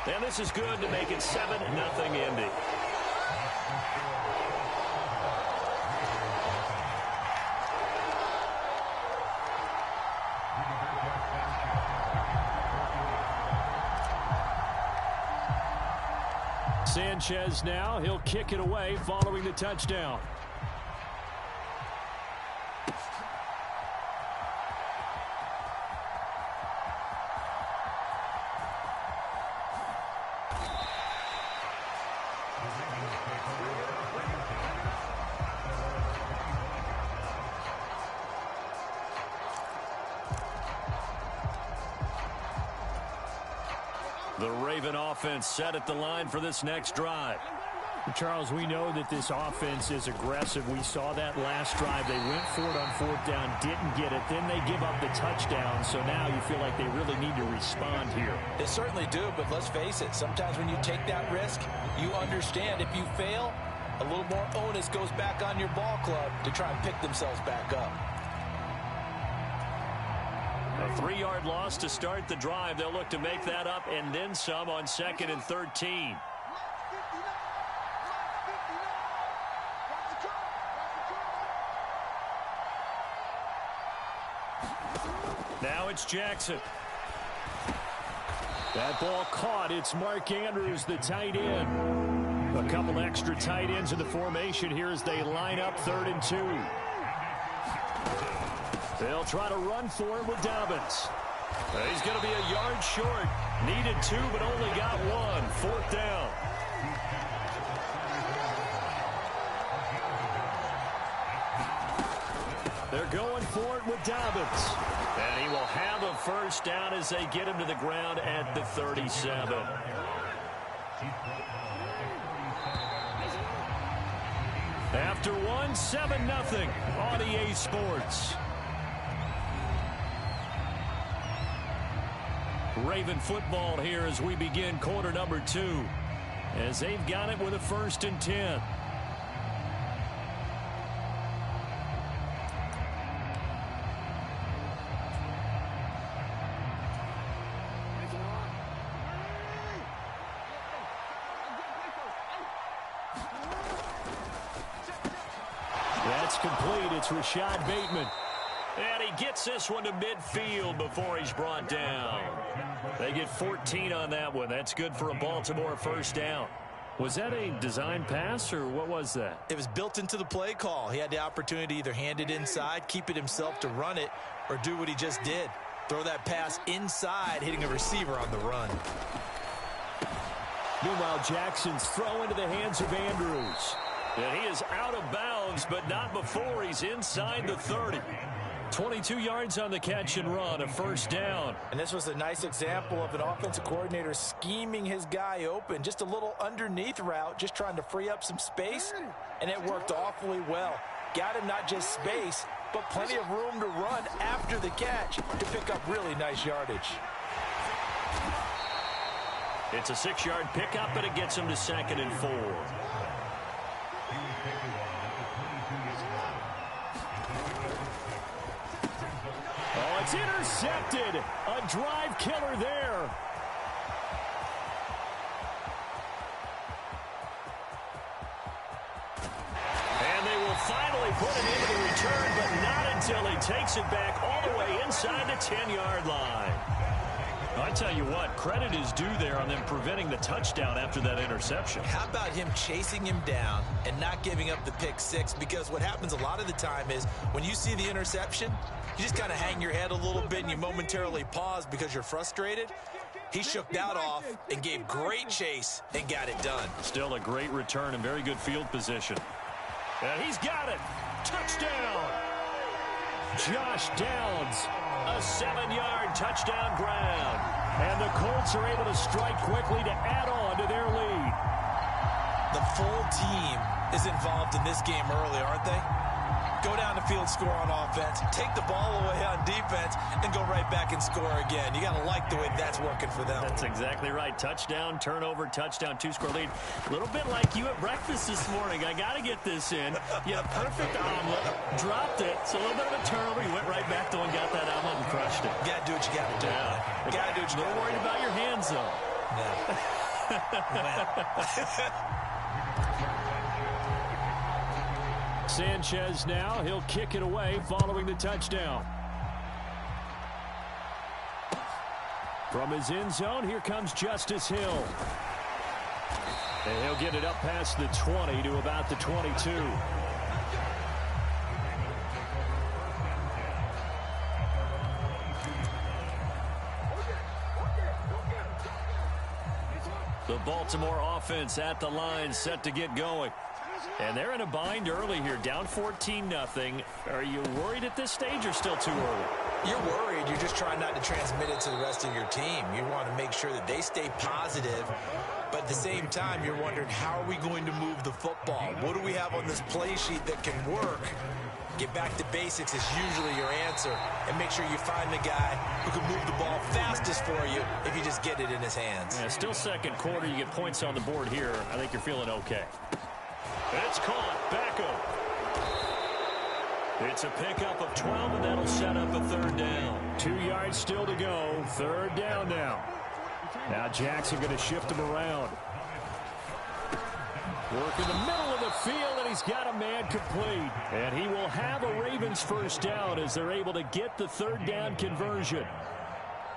And this is good to make it 7-0 Indy. Sanchez now, he'll kick it away following the touchdown. The Raven offense set at the line for this next drive. Charles, we know that this offense is aggressive. We saw that last drive. They went for it on 4th down, didn't get it. Then they give up the touchdown. So now you feel like they really need to respond here. They certainly do, but let's face it. Sometimes when you take that risk, you understand if you fail, a little more onus goes back on your ball club to try and pick themselves back up. A 3-yard loss to start the drive. They'll look to make that up and then some on 2nd and 13. Now it's Jackson. That ball caught. It's Mark Andrews, the tight end. A couple extra tight ends in the formation here as they line up 3rd and 2. They'll try to run for him with Dobbins. He's going to be a yard short. Needed 2, but only got 1. 4th down. They're going for it with Dobbins. And he will have a first down as they get him to the ground at the 37. After 1, 7-0 on EA Sports. Raven football here as we begin quarter number 2. As they've got it with a 1st and 10. That's complete. It's Rashad Bateman. And he gets this one to midfield before he's brought down. They get 14 on that one. That's good for a Baltimore first down. Was that a design pass, or what was that? It was built into the play call. He had the opportunity to either hand it inside, keep it himself to run it, or do what he just did. Throw that pass inside, hitting a receiver on the run. Meanwhile, Jackson's throw into the hands of Andrews. And he is out of bounds, but not before he's inside the 30. 22 yards on the catch and run, a first down. And this was a nice example of an offensive coordinator scheming his guy open. Just a little underneath route, just trying to free up some space, and it worked awfully well. Got him not just space, but plenty of room to run after the catch to pick up really nice yardage. It's a 6-yard pickup, and it gets him to 2nd and 4. Oh, it's intercepted. A drive killer there. And they will finally put him into the return, but not until he takes it back all the way inside the 10-yard line. I tell you what, credit is due there on them preventing the touchdown after that interception. How about him chasing him down and not giving up the pick six? Because what happens a lot of the time is when you see the interception, you just kind of hang your head a little bit and you momentarily pause because you're frustrated. He shook that off and gave great chase and got it done. Still a great return and very good field position. And he's got it. Touchdown. Josh Downs, a 7-yard touchdown grab. And the Colts are able to strike quickly to add on to their lead. The full team is involved in this game early, aren't they? Go down the field, score on offense, take the ball away on defense, and go right back and score again. You got to like the way that's working for them. That's exactly right. Touchdown, turnover, touchdown, 2-score lead. A little bit like you at breakfast this morning. I got to get this in. Yeah, perfect omelet. Dropped it. It's a little bit of a turnover. You went right back though and got that omelet and crushed it. You got to do what you got to do. Yeah. Got to do what you got to do. A little worried about your hands, though. Sanchez now, he'll kick it away following the touchdown. From his end zone, here comes Justice Hill. And he'll get it up past the 20 to about the 22. The Baltimore offense at the line, set to get going. And they're in a bind early here, down 14-0. Are you worried at this stage or still too early? You're worried. You're just trying not to transmit it to the rest of your team. You want to make sure that they stay positive. But at the same time, you're wondering, how are we going to move the football? What do we have on this play sheet that can work? Get back to basics is usually your answer. And make sure you find the guy who can move the ball fastest for you if you just get it in his hands. Yeah, still second quarter. You get points on the board here. I think you're feeling okay. It's caught. Beckham. It's a pickup of 12, and that'll set up a third down. 2 yards still to go. Third down now. Now Jackson going to shift him around. Work in the middle of the field, and he's got a man complete. And he will have a Ravens first down as they're able to get the third down conversion.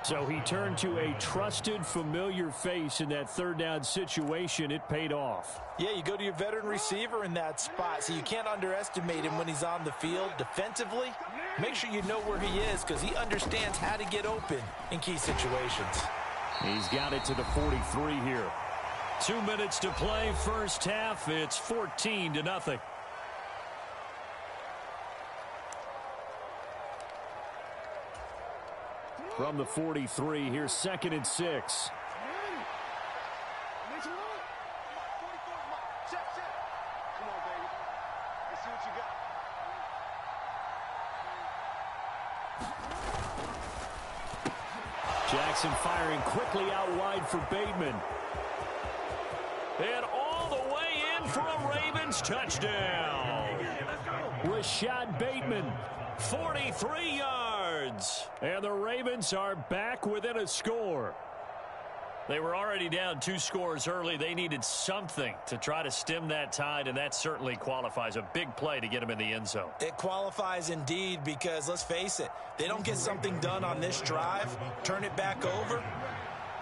So he turned to a trusted, familiar face in that third down situation. It paid off. Yeah, you go to your veteran receiver in that spot, so you can't underestimate him when he's on the field defensively. Make sure you know where he is because he understands how to get open in key situations. He's got it to the 43 here. 2 minutes to play, first half. It's 14-0. From the 43, here's 2nd and 6. Jackson firing quickly out wide for Bateman. And all the way in for a Ravens touchdown. Rashad Bateman. 43 yards. And the Ravens are back within a score. They were already down 2 scores early. They needed something to try to stem that tide, and that certainly qualifies. A big play to get them in the end zone. It qualifies indeed because, let's face it, they don't get something done on this drive, turn it back over,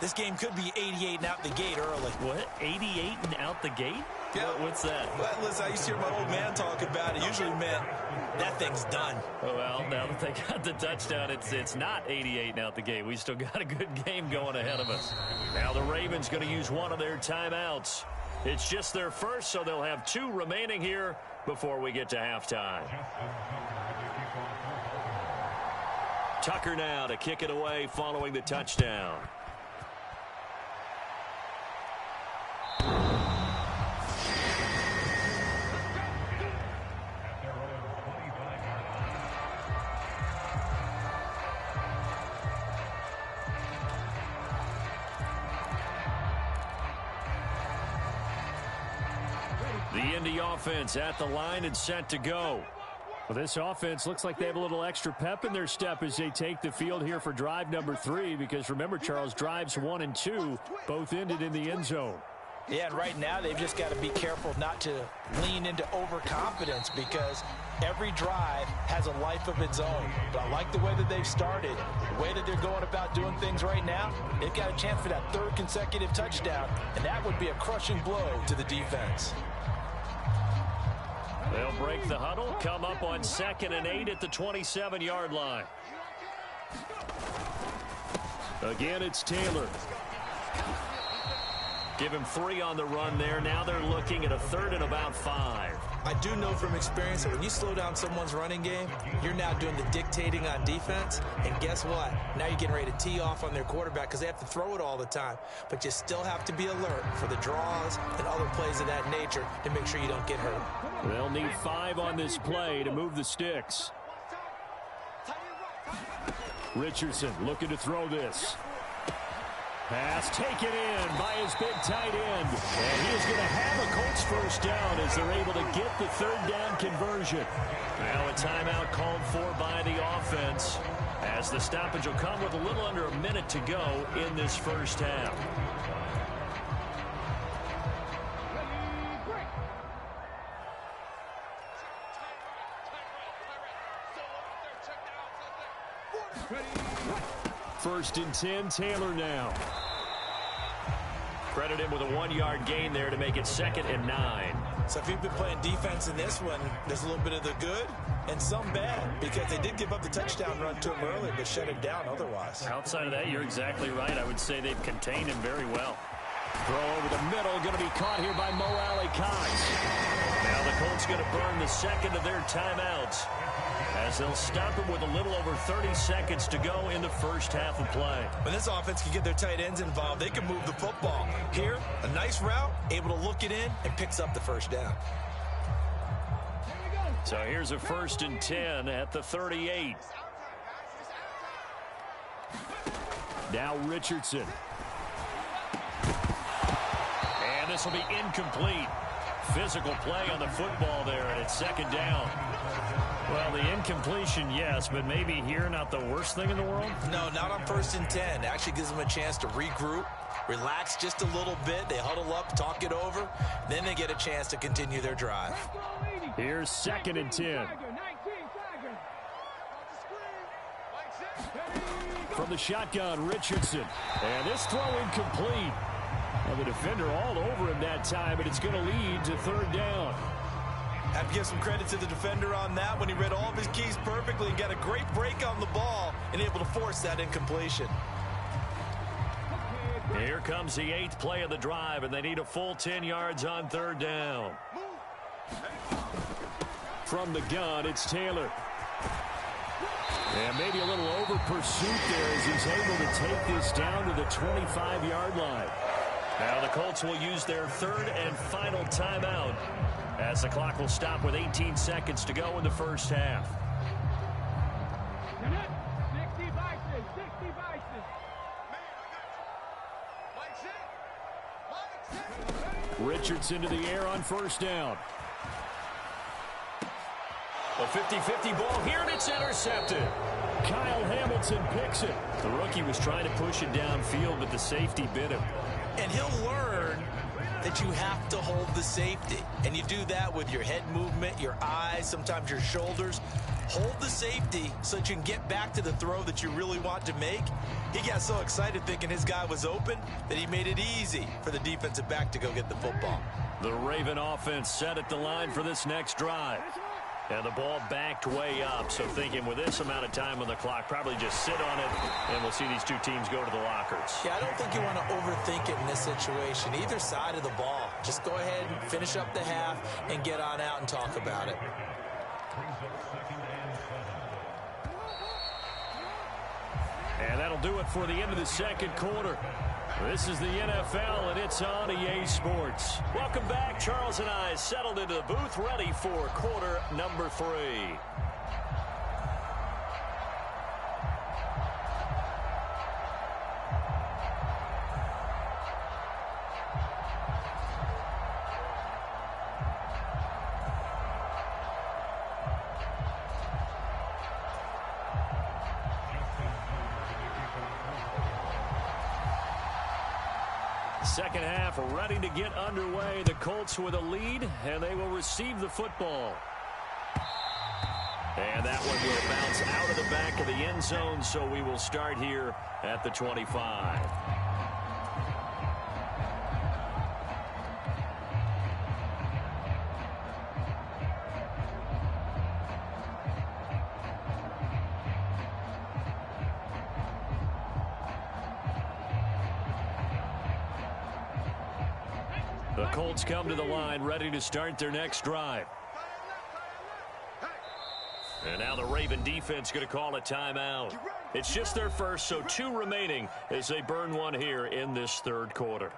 this game could be 88 and out the gate early. What? 88 and out the gate? Yeah. What's that? Well, listen, I used to hear my old man talk about it. Usually meant that thing's done. Oh, well, now that they got the touchdown, it's not 88 and out the gate. We still got a good game going ahead of us. Now the Ravens going to use one of their timeouts. It's just their first, so they'll have 2 remaining here before we get to halftime. Tucker now to kick it away following the touchdown. The Indy offense at the line and set to go. Well, this offense looks like they have a little extra pep in their step as they take the field here for drive number 3, because remember, Charles, drives 1 and 2 both ended in the end zone. Yeah, and right now they've just got to be careful not to lean into overconfidence because every drive has a life of its own. But I like the way that they've started, the way that they're going about doing things right now. They've got a chance for that 3rd consecutive touchdown, and that would be a crushing blow to the defense. They'll break the huddle, come up on 2nd and 8 at the 27-yard line. Again, it's Taylor. Give him 3 on the run there. Now they're looking at a 3rd and about 5. I do know from experience that when you slow down someone's running game, you're now doing the dictating on defense. And guess what? Now you're getting ready to tee off on their quarterback because they have to throw it all the time. But you still have to be alert for the draws and other plays of that nature to make sure you don't get hurt. They'll need 5 on this play to move the sticks. Richardson looking to throw this. Pass taken in by his big tight end. And he is going to have a Colts first down as they're able to get the 3rd down conversion. Now a timeout called for by the offense. as the stoppage will come with a little under a minute to go in this first half. First and 10, Taylor now. Credit him with a 1-yard gain there to make it 2nd and 9. So if you've been playing defense in this one, there's a little bit of the good and some bad, because they did give up the touchdown run to him early, but shut him down otherwise. Outside of that, you're exactly right. I would say they've contained him very well. Throw over the middle, going to be caught here by Mo Alley-Cox. Now the Colts going to burn the second of their timeouts, as they'll stop him with a little over 30 seconds to go in the first half of play. When this offense can get their tight ends involved, they can move the football. Here, a nice route, able to look it in, and picks up the first down. So here's a 1st and 10 at the 38. Now Richardson. And this will be incomplete. Physical play on the football there, and it's 2nd down. Well, the incompletion, yes, but maybe here not the worst thing in the world? No, not on 1st and 10. It actually gives them a chance to regroup, relax just a little bit. They huddle up, talk it over. Then they get a chance to continue their drive. Here's 2nd and 10. From the shotgun, Richardson. And this throw incomplete. Well, the defender all over him that time, but it's going to lead to 3rd down. Have to give some credit to the defender on that when he read all of his keys perfectly and got a great break on the ball and able to force that incompletion. Here comes the 8th play of the drive, and they need a full 10 yards on 3rd down. From the gun, it's Taylor. And maybe a little over pursuit there as he's able to take this down to the 25-yard line. Now the Colts will use their 3rd and final timeout, as the clock will stop with 18 seconds to go in the first half. Richardson to the air on 1st down. A 50-50 ball here, and it's intercepted. Kyle Hamilton picks it. The rookie was trying to push it downfield, but the safety bit him. And he'll learn that you have to hold the safety. And you do that with your head movement, your eyes, sometimes your shoulders. Hold the safety so that you can get back to the throw that you really want to make. He got so excited thinking his guy was open that he made it easy for the defensive back to go get the football. The Raven offense set at the line for this next drive. And the ball backed way up, so thinking with this amount of time on the clock, probably just sit on it, and we'll see these two teams go to the lockers. Yeah, I don't think you want to overthink it in this situation. Either side of the ball. Just go ahead and finish up the half and get on out and talk about it. And that'll do it for the end of the second quarter. This is the NFL, and it's on EA Sports. Welcome back. Charles and I settled into the booth, ready for quarter number 3. Second half ready to get underway. The Colts with a lead, and they will receive the football. And that one will bounce out of the back of the end zone, so we will start here at the 25. The Colts come to the line, ready to start their next drive. And now the Raven defense going to call a timeout. It's just their first, so 2 remaining as they burn one here in this third quarter.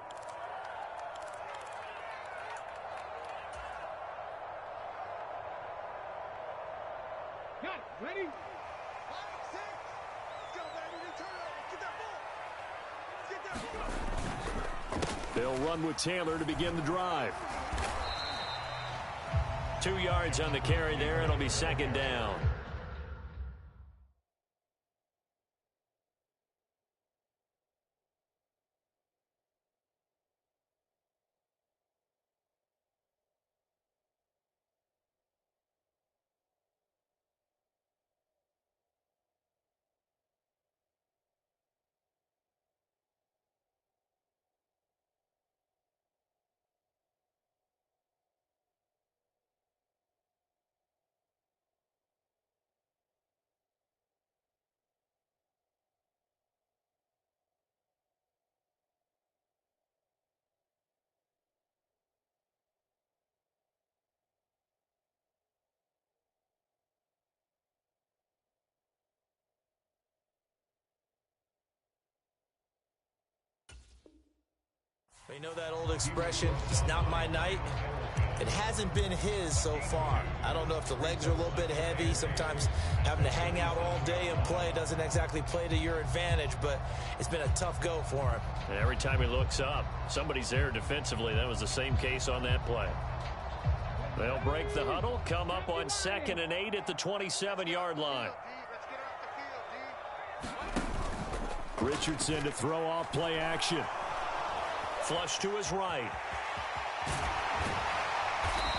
Ready? They'll run with Taylor to begin the drive. 2 yards on the carry there. It'll be second down. You know that old expression, it's not my night? It hasn't been his so far. I don't know if the legs are a little bit heavy. Sometimes having to hang out all day and play doesn't exactly play to your advantage, but it's been a tough go for him. And every time he looks up, somebody's there defensively. That was the same case on that play. They'll break the huddle, come up on 2nd and 8 at the 27-yard line. Richardson to throw off play action. Flush to his right.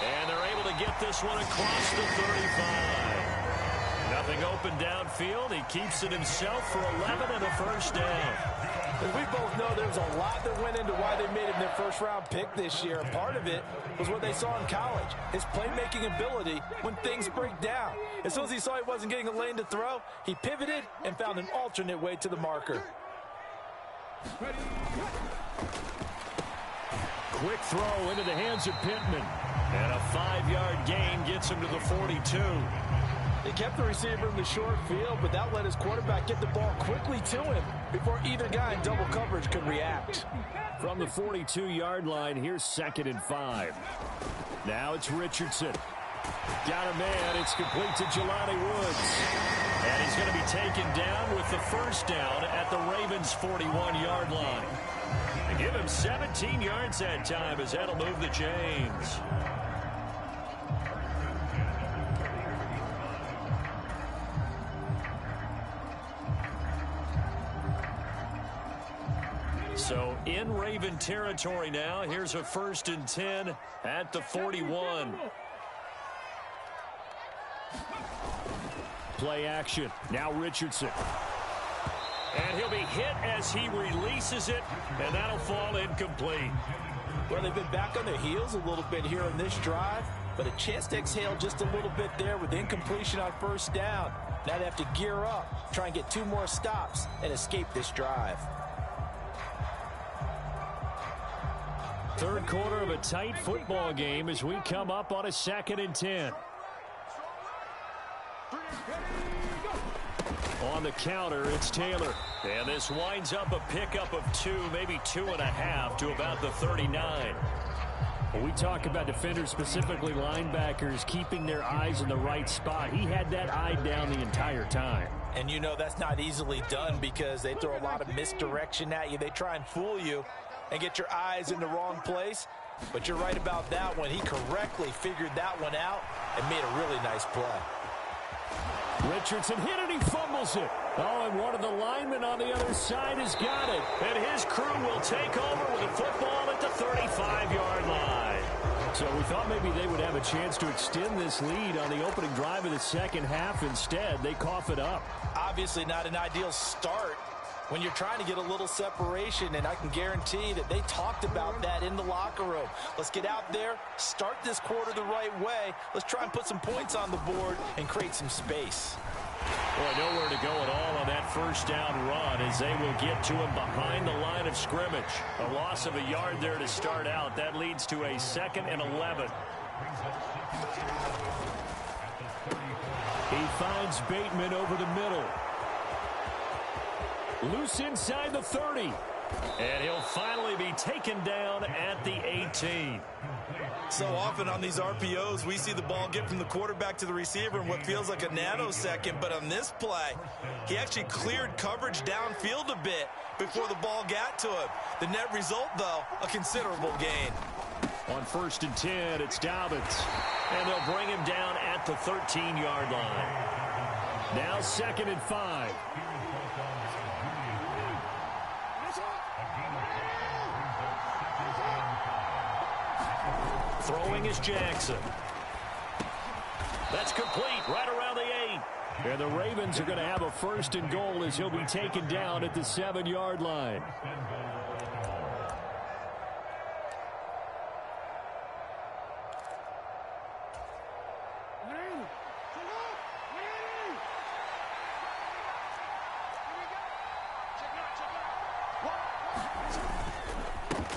And they're able to get this one across the 35. Nothing open downfield. He keeps it himself for 11 and a first down. As we both know, there's a lot that went into why they made it their first-round pick this year. And part of it was what they saw in college, his playmaking ability when things break down. As soon as he saw he wasn't getting a lane to throw, he pivoted and found an alternate way to the marker. Quick throw into the hands of Pittman. And a 5-yard gain gets him to the 42. They kept the receiver in the short field, but that let his quarterback get the ball quickly to him before either guy in double coverage could react. From the 42-yard line, here's 2nd and 5. Now it's Richardson. Got a man. It's complete to Jelani Woods. And he's going to be taken down with the first down at the Ravens' 41-yard line. They give him 17 yards that time as that'll move the chains. So in Raven territory now. Here's a 1st and 10 at the 41. Play action. Now Richardson. And he'll be hit as he releases it, and that'll fall incomplete. Well, they've been back on their heels a little bit here in this drive, but a chance to exhale just a little bit there with incompletion on first down. Now they have to gear up, try and get 2 more stops, and escape this drive. Third quarter of a tight football game as we come up on a 2nd and 10. On the counter, it's Taylor. And this winds up a pickup of 2, maybe 2.5 to about the 39. When we talk about defenders, specifically linebackers, keeping their eyes in the right spot, he had that eye down the entire time. And you know that's not easily done because they throw a lot of misdirection at you. They try and fool you and get your eyes in the wrong place. But you're right about that one. He correctly figured that one out and made a really nice play. Richardson hit it, he fumbles it. Oh, and one of the linemen on the other side has got it. And his crew will take over with a football at the 35-yard line. So we thought maybe they would have a chance to extend this lead on the opening drive of the second half. Instead, they cough it up. Obviously not an ideal start when you're trying to get a little separation, and I can guarantee that they talked about that in the locker room. Let's get out there, start this quarter the right way. Let's try and put some points on the board and create some space. Boy, nowhere to go at all on that first down run as they will get to him behind the line of scrimmage. A loss of a yard there to start out. That leads to a 2nd and 11. He finds Bateman over the middle. Loose inside the 30. And he'll finally be taken down at the 18. So often on these RPOs, we see the ball get from the quarterback to the receiver in what feels like a nanosecond. But on this play, he actually cleared coverage downfield a bit before the ball got to him. The net result, though, a considerable gain. On 1st and 10, it's Dobbins. And they'll bring him down at the 13-yard line. Now 2nd and 5. Throwing is Jackson. That's complete right around the 8. And the Ravens are going to have a 1st and goal as he'll be taken down at the 7-yard line.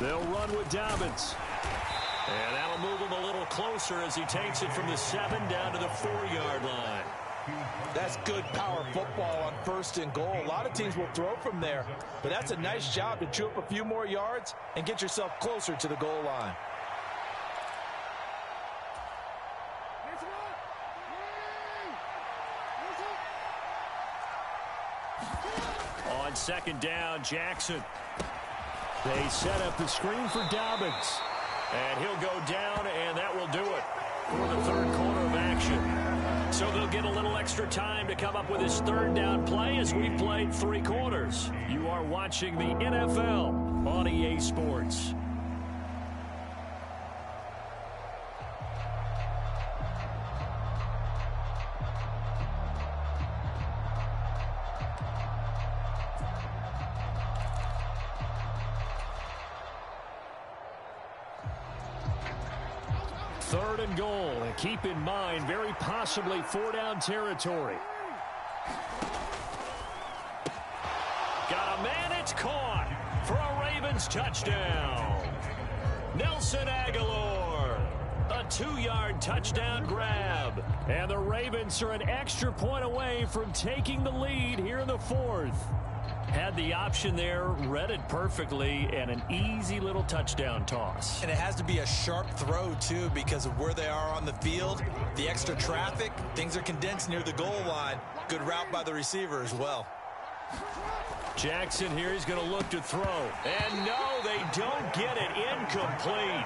They'll run with Dobbins. And that'll move him a little closer as he takes it from the 7 down to the 4-yard line. That's good power football on 1st and goal. A lot of teams will throw from there, but that's a nice job to chew up a few more yards and get yourself closer to the goal line. On 2nd down, Jackson. They set up the screen for Dobbins. And he'll go down, and that will do it for the 3rd quarter of action. So they'll get a little extra time to come up with his 3rd down play as we've played 3 quarters. You are watching the NFL on EA Sports. Third and goal, and keep in mind, very possibly 4-down territory. Got a man, it's caught for a Ravens touchdown. Nelson Aguilar, a 2-yard touchdown grab. And the Ravens are an extra point away from taking the lead here in the 4th. Had the option there, read it perfectly, and an easy little touchdown toss. And it has to be a sharp throw, too, because of where they are on the field, the extra traffic, things are condensed near the goal line. Good route by the receiver as well. Jackson here, he's going to look to throw. And no, they don't get it. Incomplete.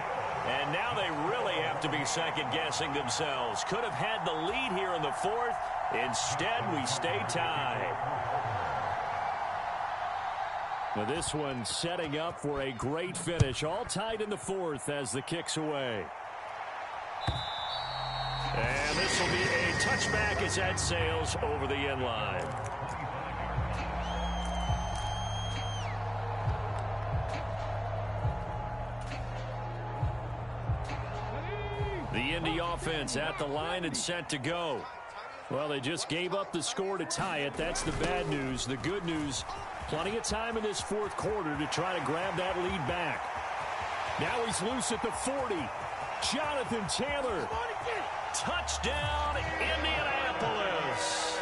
And now they really have to be second-guessing themselves. Could have had the lead here in the 4th. Instead, we stay tied. Now this one setting up for a great finish. All tied in the 4th as the kick's away. And this will be a touchback as that sails over the end line. The Indy offense at the line and set to go. Well, they just gave up the score to tie it. That's the bad news. The good news, plenty of time in this 4th quarter to try to grab that lead back. Now he's loose at the 40. Jonathan Taylor. Touchdown, Indianapolis.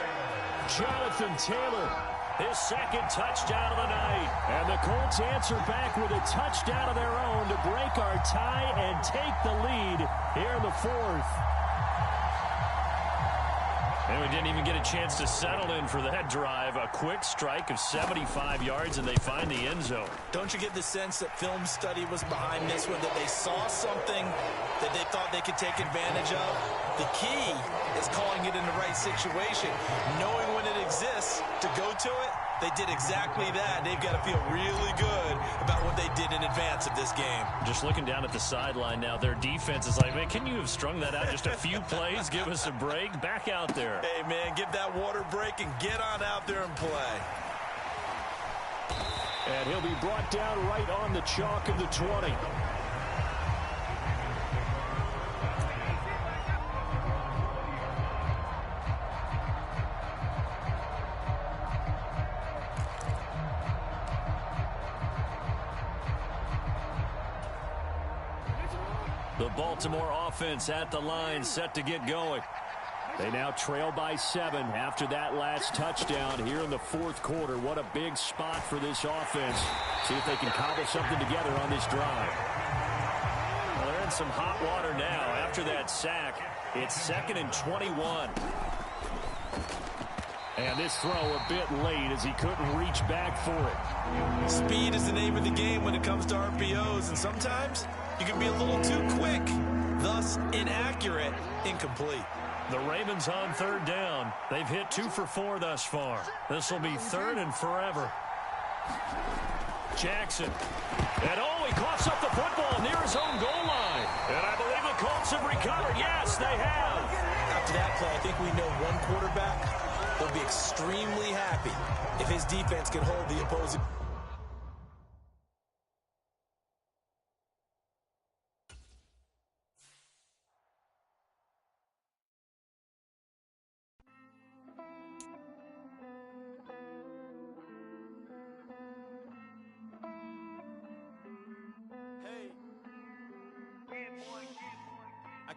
Jonathan Taylor. His 2nd touchdown of the night. And the Colts answer back with a touchdown of their own to break our tie and take the lead here in the 4th. And we didn't even get a chance to settle in for that drive. A quick strike of 75 yards, and they find the end zone. Don't you get the sense that film study was behind this one, that they saw something that they thought they could take advantage of? The key is calling it in the right situation, knowing when it exists to go to it. They did exactly that. They've got to feel really good about what they did in advance of this game. Just looking down at the sideline now, their defense is like, man, can you have strung that out just a few plays? Give us a break. Back out there. Hey, man, give that water break and get on out there and play. And he'll be brought down right on the chalk of the 20. The Baltimore offense at the line, set to get going. They now trail by 7 after that last touchdown here in the 4th quarter. What a big spot for this offense. See if they can cobble something together on this drive. Well, they're in some hot water now. After that sack, it's 2nd and 21. And this throw a bit late as he couldn't reach back for it. Speed is the name of the game when it comes to RPOs, and sometimes you can be a little too quick, thus inaccurate, incomplete. The Ravens on 3rd down. They've hit 2 for 4 thus far. This will be 3rd and forever. Jackson. And he coughs up the football near his own goal line. And I believe the Colts have recovered. Yes, they have. After that play, I think we know one quarterback will be extremely happy if his defense can hold the opposing.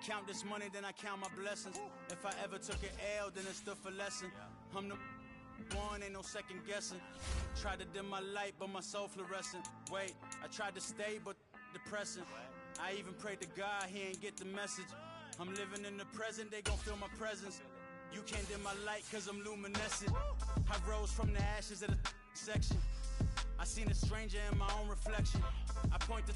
count this money, then I count my blessings. If I ever took an L, then it stood for lesson. I'm the one, ain't no second guessing. Tried to dim my light, but my soul fluorescent. Wait, I tried to stay, but depressing. I even prayed to God, he ain't get the message. I'm living in the present, they gon' feel my presence. You can't dim my light, cause I'm luminescent. I rose from the ashes of the section. I seen a stranger in my own reflection. I point the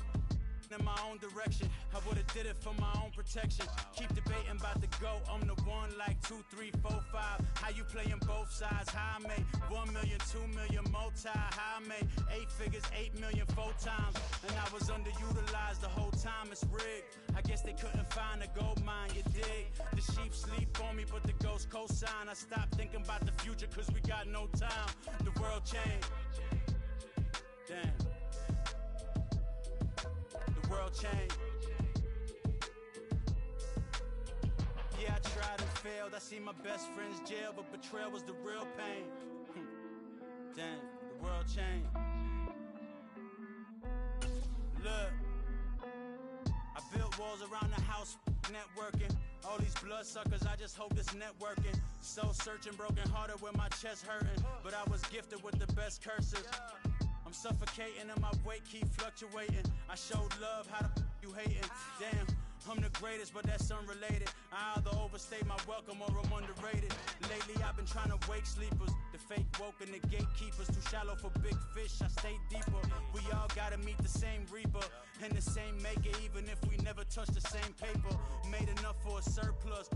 in my own direction. I would've did it for my own protection. Keep debating about the GOAT. I'm the one like 2, 3, 4, 5. How you playing both sides? How I made 1 million, 2 million, multi. How I made 8 figures, 8 million, 4 times. And I was underutilized the whole time. It's rigged. I guess they couldn't find a gold mine, you dig? The sheep sleep on me, but the ghost cosign. I stopped thinking about the future cause we got no time. The world changed. Damn. The world changed. Yeah, I tried and failed. I see my best friends jail, but betrayal was the real pain. Damn, the world changed. Look, I built walls around the house, networking. All these bloodsuckers, I just hope this networking. Soul searching, broken hearted with my chest hurting. But I was gifted with the best curses. I'm suffocating and my weight keep fluctuating. I showed love, how the you hating? Damn, I'm the greatest, but that's unrelated. I either overstay my welcome or I'm underrated. Lately I've been trying to wake sleepers. The fake woke and the gatekeepers. Too shallow for big fish, I stay deeper. We all gotta meet the same reaper and the same maker, even if we never touch the same paper. Made enough for a surplus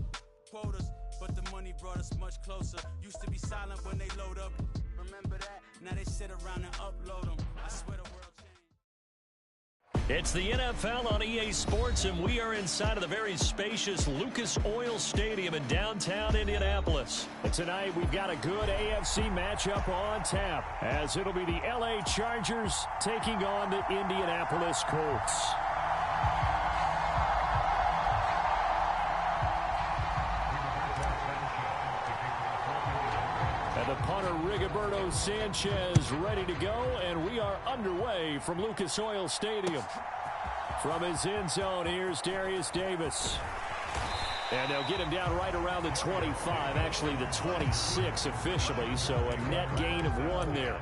quotas, but the money brought us much closer. Used to be silent when they load up. Remember that? Now they sit around and upload them. I swear the world changed. It's the NFL on EA Sports, and we are inside of the very spacious Lucas Oil Stadium in downtown Indianapolis. And tonight we've got a good AFC matchup on tap, as it'll be the LA Chargers taking on the Indianapolis Colts. The punter, Rigoberto Sanchez, ready to go, and we are underway from Lucas Oil Stadium. From his end zone, here's Darius Davis. And they'll get him down right around the 25, actually the 26 officially, so a net gain of 1 there.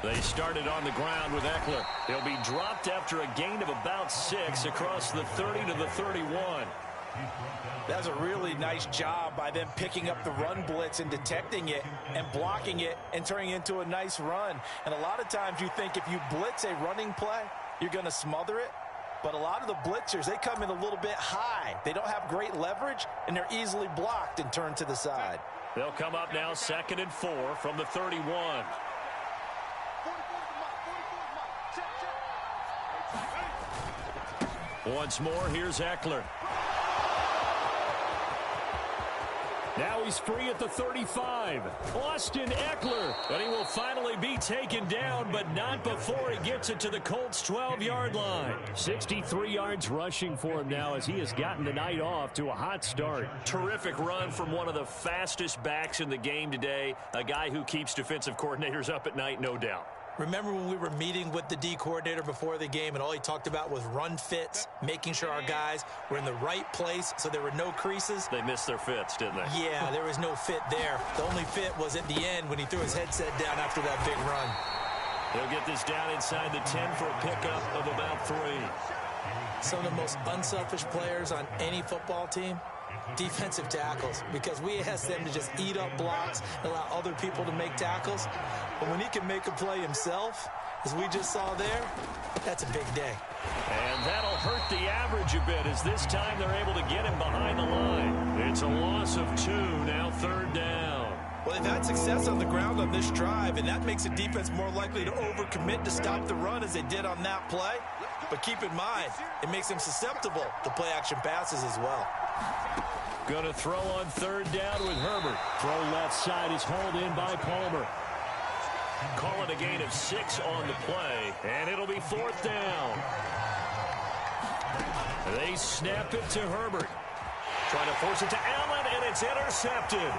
They started on the ground with Eckler. He'll be dropped after a gain of about 6 across the 30 to the 31. That's a really nice job by them picking up the run blitz and detecting it and blocking it and turning it into a nice run. And a lot of times you think if you blitz a running play, you're going to smother it. But a lot of the blitzers, they come in a little bit high. They don't have great leverage, and they're easily blocked and turned to the side. They'll come up now 2nd and 4 from the 31. Once more, here's Eckler. Now he's free at the 35. Austin Eckler. But he will finally be taken down, but not before he gets it to the Colts' 12-yard line. 63 yards rushing for him now as he has gotten the night off to a hot start. Terrific run from one of the fastest backs in the game today, a guy who keeps defensive coordinators up at night, no doubt. Remember when we were meeting with the D coordinator before the game and all he talked about was run fits, making sure our guys were in the right place so there were no creases? They missed their fits, didn't they? Yeah, there was no fit there. The only fit was at the end when he threw his headset down after that big run. They'll get this down inside the 10 for a pickup of about 3. Some of the most unselfish players on any football team, defensive tackles, because we ask them to just eat up blocks, allow other people to make tackles. But when he can make a play himself, as we just saw there, that's a big day. And that'll hurt the average a bit as this time they're able to get him behind the line. It's a loss of 2, now 3rd down. Well, they've had success on the ground on this drive, and that makes a defense more likely to overcommit to stop the run as they did on that play. But keep in mind, it makes them susceptible to play-action passes as well. Going to throw on third down with Herbert. Throw left side is hauled in by Palmer. Call it a gain of 6 on the play, and it'll be 4th down. They snap it to Herbert. Trying to force it to Allen, and it's intercepted.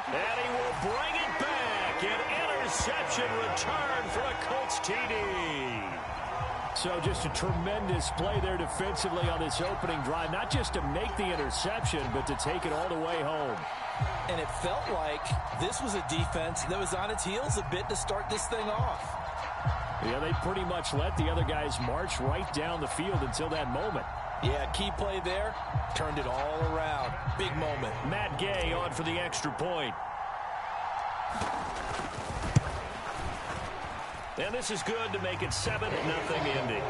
And he will bring it back. An interception return for a Colts TD. So just a tremendous play there defensively on this opening drive. Not just to make the interception, but to take it all the way home. And it felt like this was a defense that was on its heels a bit to start this thing off. Yeah, they pretty much let the other guys march right down the field until that moment. Yeah, key play there. Turned it all around. Big moment. Matt Gay on for the extra point. And this is good to make it 7-0 Indy.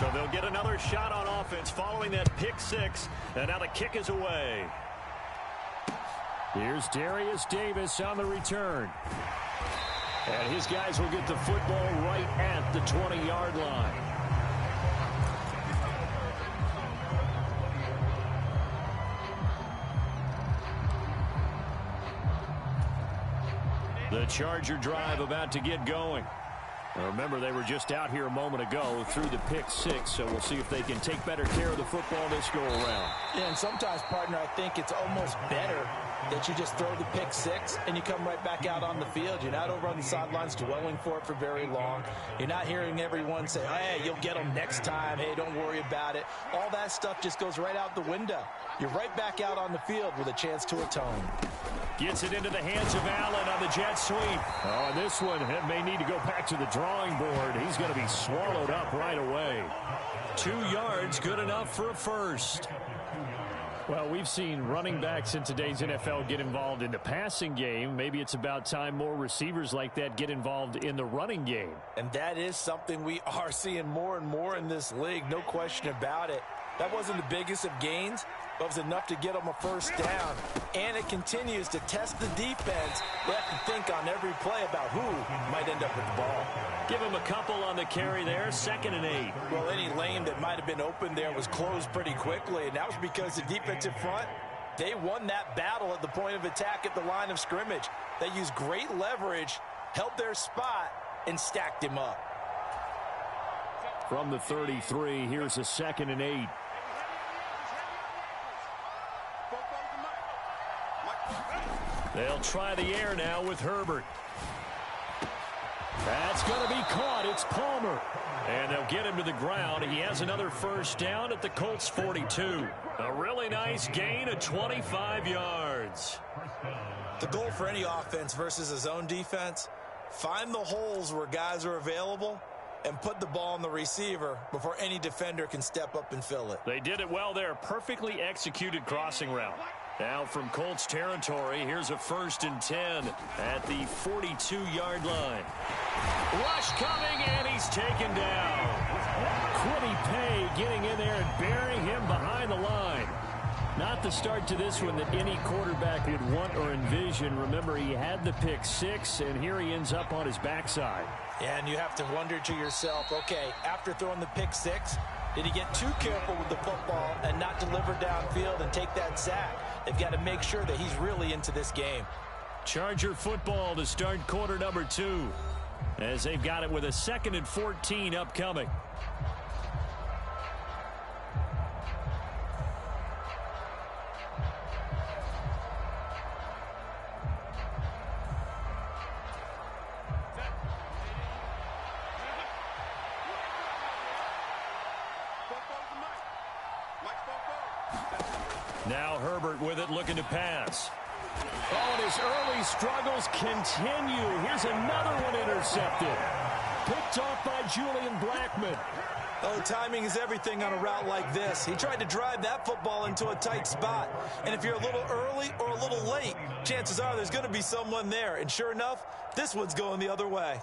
So they'll get another shot on offense following that pick 6. And now the kick is away. Here's Darius Davis on the return. And his guys will get the football right at the 20-yard line. The Charger drive about to get going. Now remember, they were just out here a moment ago through the pick 6, so we'll see if they can take better care of the football this go-around. Yeah, and sometimes, partner, I think it's almost better that you just throw the pick 6 and you come right back out on the field. You're not over on the sidelines dwelling for it for very long. You're not hearing everyone say, hey, you'll get them next time. Hey, don't worry about it. All that stuff just goes right out the window. You're right back out on the field with a chance to atone. Gets it into the hands of Allen on the jet sweep. Oh, and this one may need to go back to the drawing board. He's going to be swallowed up right away. 2 yards, good enough for a first. Well, we've seen running backs in today's NFL get involved in the passing game. Maybe it's about time more receivers like that get involved in the running game. And that is something we are seeing more and more in this league, no question about it. That wasn't the biggest of gains, but it was enough to get them a first down. And it continues to test the defense. They have to think on every play about who might end up with the ball. Give him a couple on the carry there, 2nd and 8. Well, any lane that might have been open there was closed pretty quickly, and that was because the defensive front, they won that battle at the point of attack at the line of scrimmage. They used great leverage, held their spot, and stacked him up. From the 33, here's a 2nd and 8. They'll try the air now with Herbert. That's going to be caught. It's Palmer. And they'll get him to the ground. He has another first down at the Colts 42. A really nice gain of 25 yards. The goal for any offense versus a zone defense, find the holes where guys are available and put the ball on the receiver before any defender can step up and fill it. They did it well there. Perfectly executed crossing route. Now from Colts territory, here's a 1st and 10 at the 42-yard line. Rush coming, and he's taken down. Quiddy Pay getting in there and burying him behind the line. Not the start to this one that any quarterback would want or envision. Remember, he had the pick 6, and here he ends up on his backside. Yeah, and you have to wonder to yourself, okay, after throwing the pick 6, did he get too careful with the football and not deliver downfield and take that sack? They've got to make sure that he's really into this game. Charger football to start quarter number 2, as they've got it with a 2nd and 14 upcoming. Now Herbert with it, looking to pass. Oh, and his early struggles continue. Here's another one intercepted. Picked off by Julian Blackmon. Oh, timing is everything on a route like this. He tried to drive that football into a tight spot. And if you're a little early or a little late, chances are there's going to be someone there. And sure enough, this one's going the other way.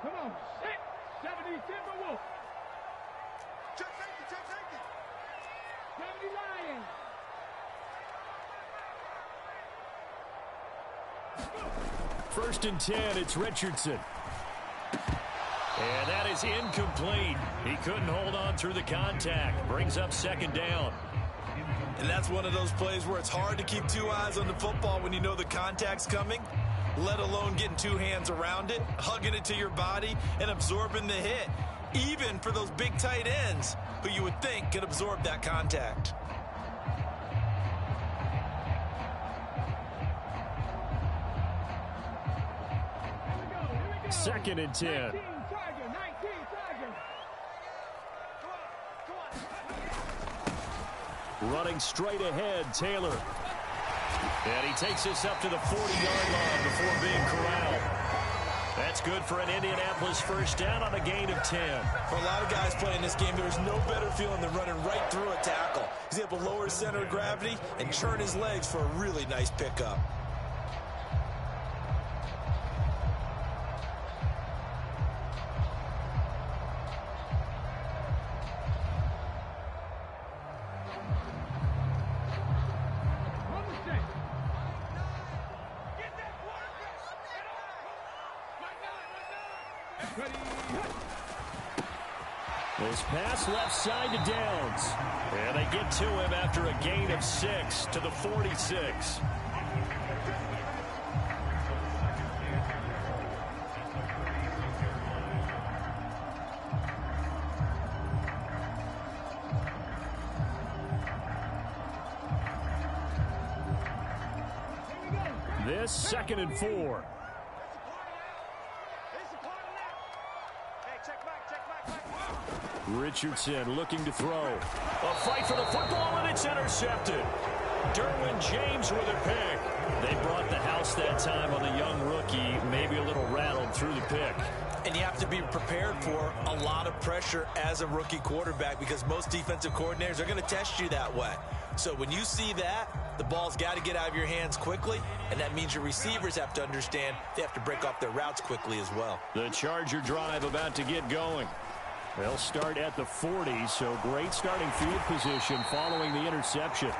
Come on. 70 Timberwolves. Check safety. 70 Lions. First and 10, it's Richardson. And that is incomplete. He couldn't hold on through the contact. Brings up second down. And that's one of those plays where it's hard to keep two eyes on the football when you know the contact's coming, let alone getting two hands around it, hugging it to your body, and absorbing the hit, even for those big tight ends who you would think could absorb that contact. Second and 10. Running straight ahead, Taylor. And he takes this up to the 40-yard line before being corralled. That's good for an Indianapolis first down on a gain of 10. For a lot of guys playing this game, there's no better feeling than running right through a tackle. He's able to lower his center of gravity and churn his legs for a really nice pickup. This pass left side to Downs. And they get to him after a gain of 6 to the 46. This second and 4. Richardson looking to throw. A fight for the football, and it's intercepted. Derwin James with a pick. They brought the house that time on the young rookie, maybe a little rattled through the pick. And you have to be prepared for a lot of pressure as a rookie quarterback because most defensive coordinators are going to test you that way. So when you see that, the ball's got to get out of your hands quickly, and that means your receivers have to understand they have to break off their routes quickly as well. The Charger drive about to get going. They'll start at the 40, so great starting field position following the interception.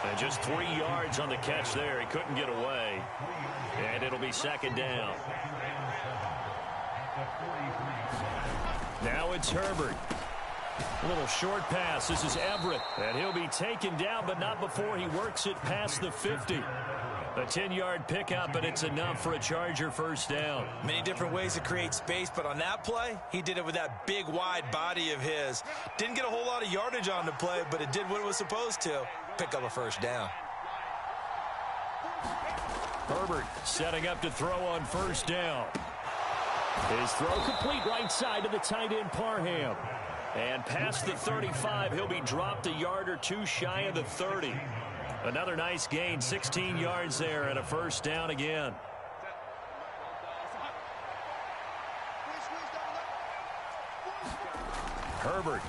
And just 3 yards on the catch there. He couldn't get away. And it'll be second down. Now it's Herbert. A little short pass. This is Everett. And he'll be taken down, but not before he works it past the 50. A 10-yard pickup, and it's enough for a Charger first down. Many different ways to create space, but on that play, he did it with that big, wide body of his. Didn't get a whole lot of yardage on the play, but it did what it was supposed to. Pick up a first down. Herbert setting up to throw on first down. His throw complete right side to the tight end Parham. And past the 35, he'll be dropped a yard or two shy of the 30. Another nice gain, 16 yards there, and a first down again. Herbert.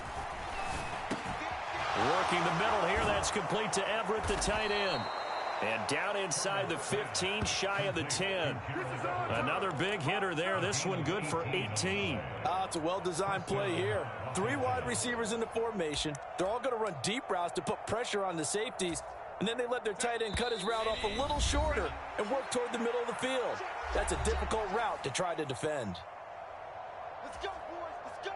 Working the middle here, that's complete to Everett, the tight end. And down inside the 15, shy of the 10. Another big hitter there, this one good for 18. It's a well-designed play here. 3 wide receivers in the formation. They're all going to run deep routes to put pressure on the safeties. And then they let their tight end cut his route off a little shorter and work toward the middle of the field. That's a difficult route to try to defend. Let's go, boys. Let's go.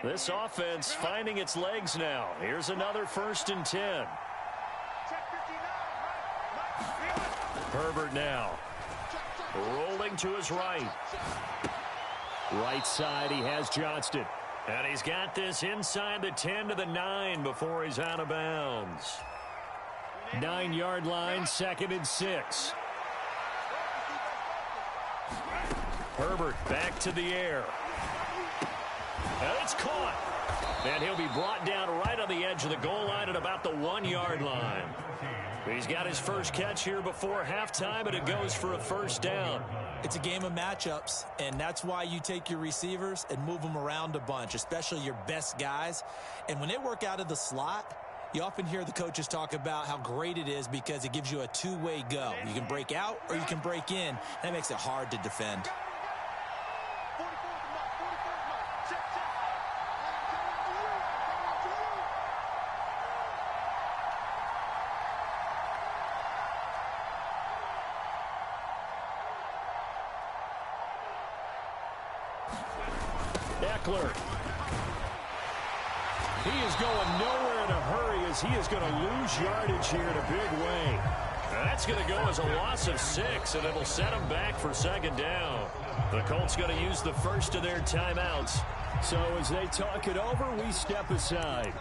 This offense finding its legs now. Here's another first and 10. Herbert now. Rolling to his right. Right side, he has Johnston. And he's got this inside the 10 to the 9 before he's out of bounds. 9-yard line, 2nd and 6. Herbert back to the air. And it's caught. And he'll be brought down right on the edge of the goal line at about the 1-yard line. He's got his first catch here before halftime, and it goes for a first down. It's a game of matchups, and that's why you take your receivers and move them around a bunch, especially your best guys. And when they work out of the slot, you often hear the coaches talk about how great it is because it gives you a two-way go. You can break out or you can break in. That makes it hard to defend. Eckler. He is going nowhere in a hurry as he is going to lose yardage here in a big way. That's going to go as a loss of 6, and it'll set him back for second down. The Colts going to use the first of their timeouts. So as they talk it over, we step aside.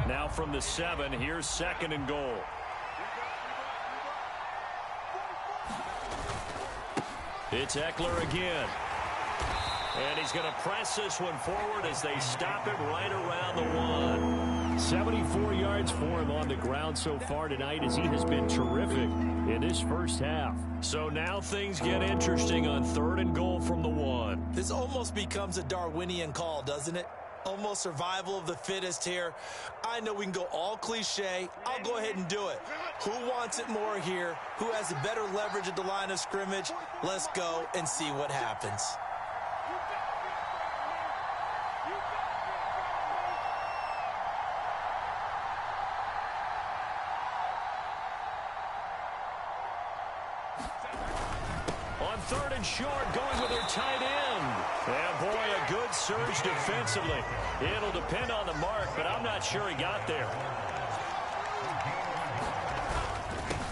Now from the 7, here's 2nd and goal. It's Eckler again. And he's going to press this one forward as they stop him right around the 1. 74 yards for him on the ground so far tonight as he has been terrific in this first half. So now things get interesting on 3rd and goal from the 1. This almost becomes a Darwinian call, doesn't it? Almost survival of the fittest here. I know we can go all cliche. I'll go ahead and do it. Who wants it more here? Who has a better leverage at the line of scrimmage? Let's go and see what happens. On 3rd and short, going with their tight end. And boy, a good surge defensively. It'll depend on the mark, but I'm not sure he got there.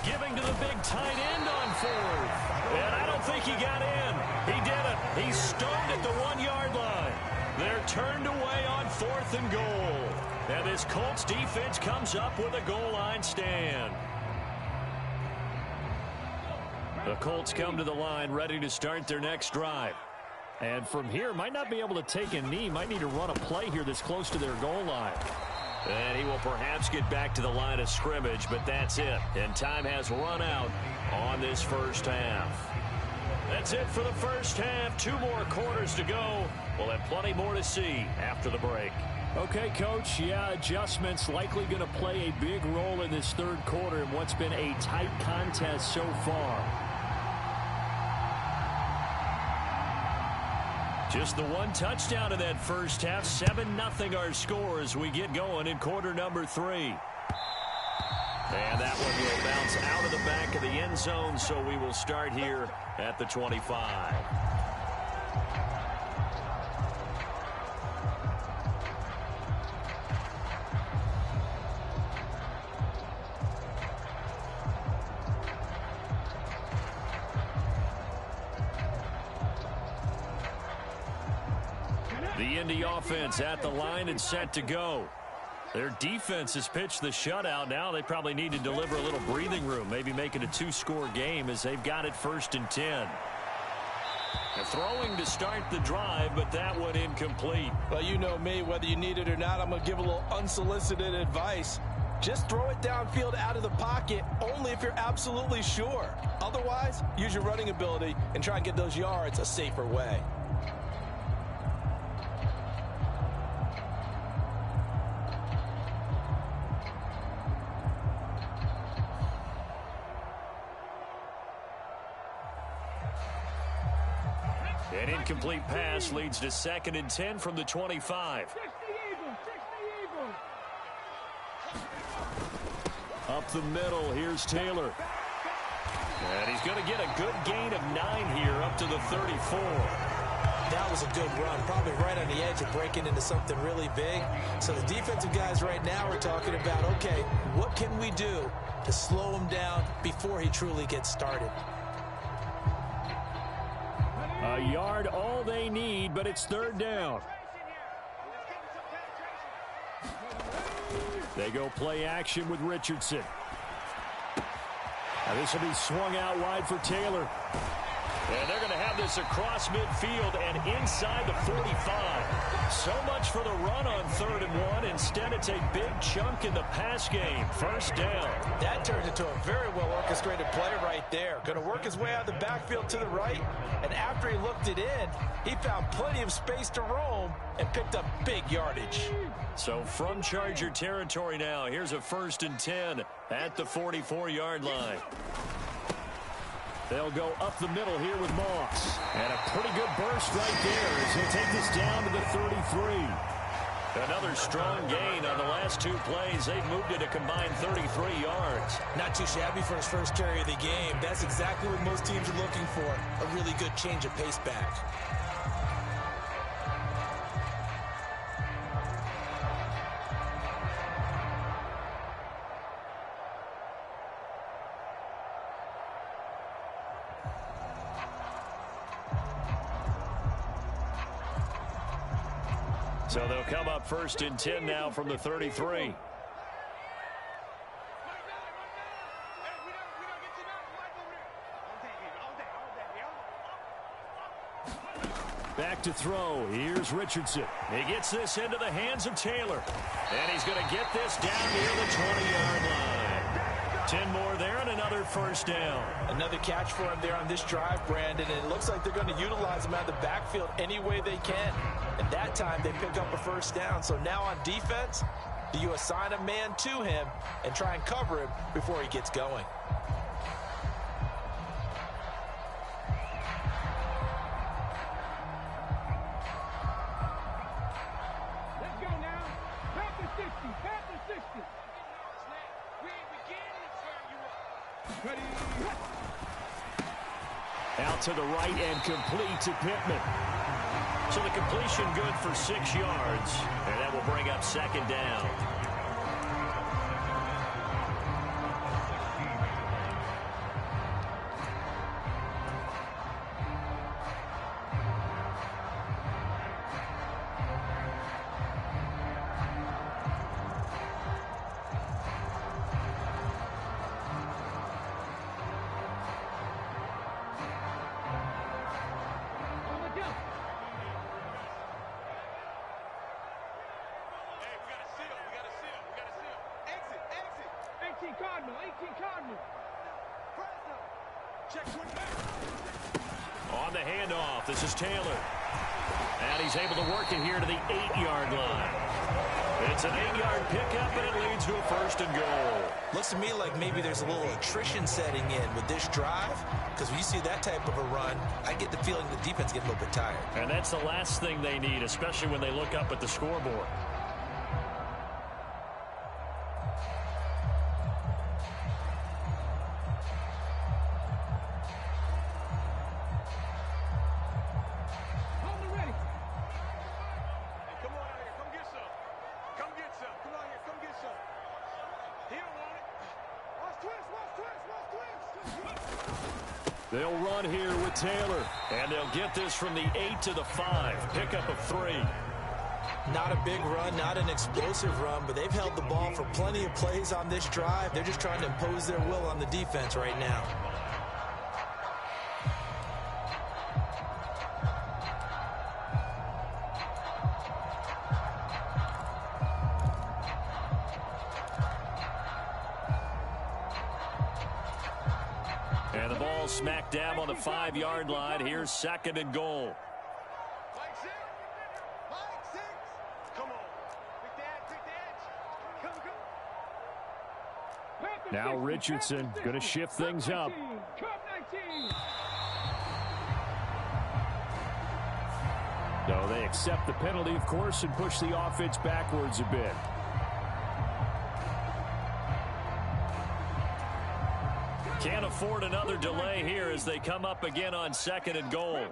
Giving to the big tight end on 4th. And I don't think he got in. He didn't. He's stoned at the 1-yard line. They're turned away on 4th and goal. And this Colts defense comes up with a goal line stand. The Colts come to the line ready to start their next drive. And from here, might not be able to take a knee. Might need to run a play here that's close to their goal line. And he will perhaps get back to the line of scrimmage, but that's it. And time has run out on this first half. That's it for the first half. 2 more quarters to go. We'll have plenty more to see after the break. Okay, Coach. Yeah, adjustments likely going to play a big role in this 3rd quarter in what's been a tight contest so far. Just the 1 touchdown in that first half. 7-0 our score as we get going in quarter number 3. And that one will bounce out of the back of the end zone, so we will start here at the 25. The Indy offense at the line and set to go. Their defense has pitched the shutout. Now they probably need to deliver a little breathing room, maybe make it a 2-score game as they've got it 1st and 10. They're throwing to start the drive, but that one incomplete. Well, you know me, whether you need it or not, I'm going to give a little unsolicited advice. Just throw it downfield out of the pocket only if you're absolutely sure. Otherwise, use your running ability and try and get those yards a safer way. An incomplete pass leads to 2nd and 10 from the 25. Up the middle, here's Taylor. And he's going to get a good gain of 9 here up to the 34. That was a good run, probably right on the edge of breaking into something really big. So the defensive guys right now are talking about, okay, what can we do to slow him down before he truly gets started? A yard, all they need, but it's third down. They go play action with Richardson. Now this will be swung out wide for Taylor. And they're going to have this across midfield and inside the 45. So much for the run on 3rd and 1. Instead, it's a big chunk in the pass game. First down. That turned into a very well-orchestrated play right there. Going to work his way out of the backfield to the right. And after he looked it in, he found plenty of space to roam and picked up big yardage. So from Charger territory now, here's a 1st and 10 at the 44-yard line. They'll go up the middle here with Moss. And a pretty good burst right there as he'll take this down to the 33. Another strong gain on the last 2 plays. They've moved it a combined 33 yards. Not too shabby for his first carry of the game. That's exactly what most teams are looking for, a really good change of pace back. So they'll come up 1st and 10 now from the 33. Back to throw. Here's Richardson. He gets this into the hands of Taylor. And he's going to get this down near the 20-yard line. 10 more there and another 1st down. Another catch for him there on this drive, Brandon, and it looks like they're going to utilize him out of the backfield any way they can. And that time they pick up a 1st down. So now on defense, do you assign a man to him and try and cover him before he gets going? Let's go now. Panther 60. Panther 60. We begin to turn you up. Ready? Out to the right and complete to Pittman. So the completion good for 6 yards. And that will bring up 2nd down. On the handoff, this is Taylor. And he's able to work it here to the 8-yard line. It's an 8-yard pickup, and it leads to a 1st and goal. Looks to me like maybe there's a little attrition setting in with this drive, because when you see that type of a run, I get the feeling the defense gets a little bit tired. And that's the last thing they need, especially when they look up at the scoreboard. They'll run here with Taylor. And they'll get this from the 8 to the 5. Pickup of 3. Not a big run, not an explosive run, but they've held the ball for plenty of plays on this drive. They're just trying to impose their will on the defense right now. And the ball smack dab on the 5-yard line. Here's 2nd and goal. Now Richardson going to shift things up. No, they accept the penalty, of course, and push the offense backwards a bit. Can't afford another delay here as they come up again on 2nd and goal.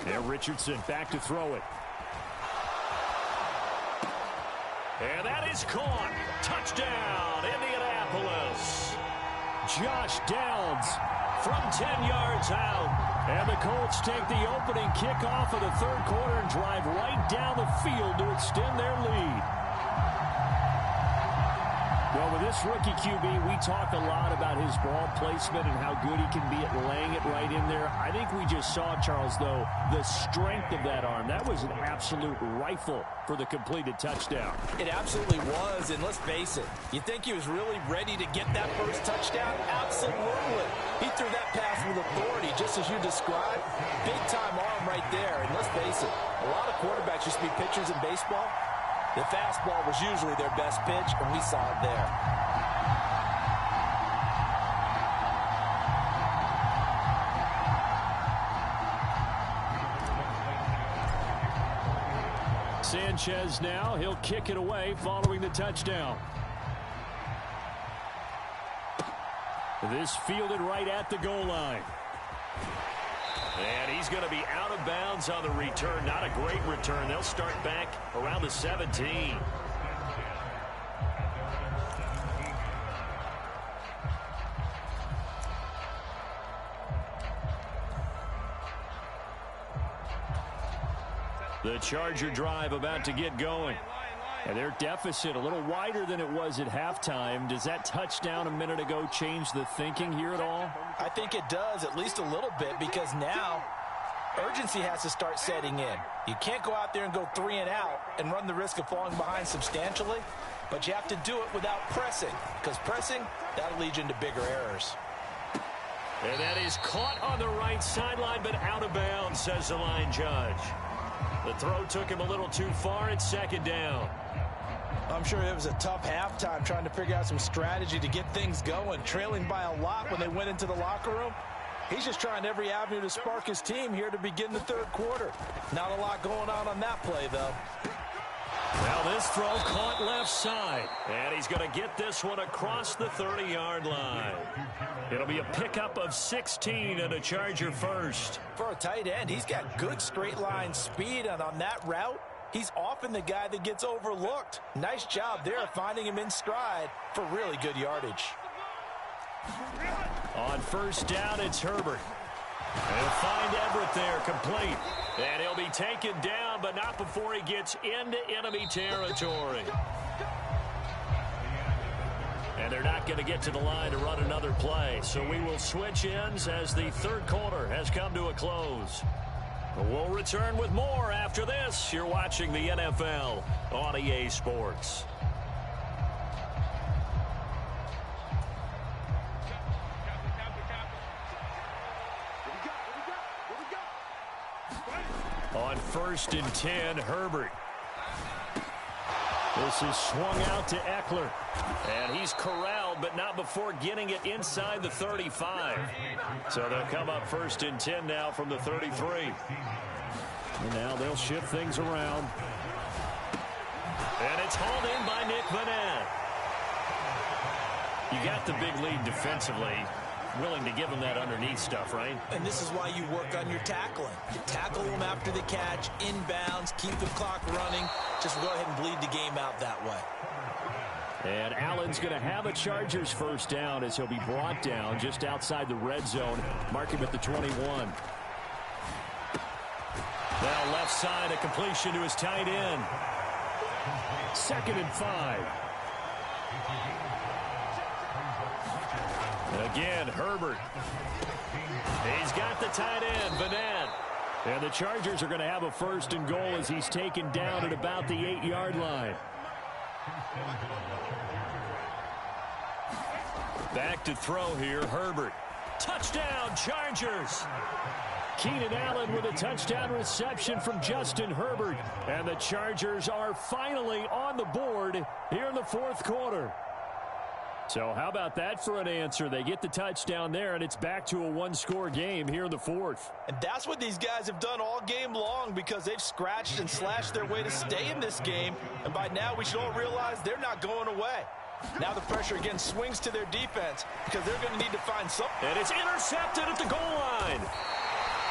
And Richardson back to throw it. And that is caught. Touchdown, Indianapolis. Josh Downs from 10 yards out. And the Colts take the opening kickoff of the third quarter and drive right down the field to extend their lead. Well, with this rookie QB, we talk a lot about his ball placement and how good he can be at laying it right in there. I think we just saw, Charles, though, the strength of that arm. That was an absolute rifle for the completed touchdown. It absolutely was, and let's face it, you think he was really ready to get that first touchdown? Absolutely. He threw that pass with authority, just as you described. Big-time arm right there, and let's face it, a lot of quarterbacks used to be pitchers in baseball. The fastball was usually their best pitch, and we saw it there. Sanchez now, he'll kick it away following the touchdown. This fielded right at the goal line. And he's going to be out of bounds on the return. Not a great return. They'll start back around the 17. The Charger drive about to get going. And their deficit a little wider than it was at halftime. Does that touchdown a minute ago change the thinking here at all? I think it does, at least a little bit, because now urgency has to start setting in. You can't go out there and go 3 and out and run the risk of falling behind substantially, but you have to do it without pressing, because pressing, that'll lead you into bigger errors. And that is caught on the right sideline, but out of bounds, says the line judge. The throw took him a little too far. It's second down. I'm sure it was a tough halftime trying to figure out some strategy to get things going, trailing by a lot when they went into the locker room. He's just trying every avenue to spark his team here to begin the third quarter. Not a lot going on that play, though. Well, this throw caught left side, and he's going to get this one across the 30-yard line. It'll be a pickup of 16 and a Charger first. For a tight end, he's got good straight line speed, and on that route, he's often the guy that gets overlooked. Nice job there finding him in stride for really good yardage. On first down, it's Herbert. They'll find Everett there, complete. And he'll be taken down, but not before he gets into enemy territory. And they're not going to get to the line to run another play. So we will switch ends as the third quarter has come to a close. We'll return with more after this. You're watching the NFL on EA Sports. On first and 10, Herbert. This is swung out to Eckler. And he's corralled, but not before getting it inside the 35. So they'll come up first and 10 now from the 33. And now they'll shift things around. And it's hauled in by Nick Vanette. You got the big lead defensively. Willing to give him that underneath stuff, right? And this is why you work on your tackling. You tackle them after the catch, inbounds, keep the clock running. Just go ahead and bleed the game out that way. And Allen's going to have a Chargers first down as he'll be brought down just outside the red zone. Mark him at the 21. Now left side, a completion to his tight end. 2nd and 5. Again, Herbert. He's got the tight end, Vanette. And the Chargers are going to have a first and goal as he's taken down at about the 8-yard line. Back to throw here, Herbert. Touchdown, Chargers. Keenan Allen with a touchdown reception from Justin Herbert. And the Chargers are finally on the board here in the fourth quarter. So how about that for an answer? They get the touchdown there, and it's back to a one-score game here in the fourth. And that's what these guys have done all game long because they've scratched and slashed their way to stay in this game. And by now, we should all realize they're not going away. Now the pressure again swings to their defense because they're going to need to find something. And it's intercepted at the goal line.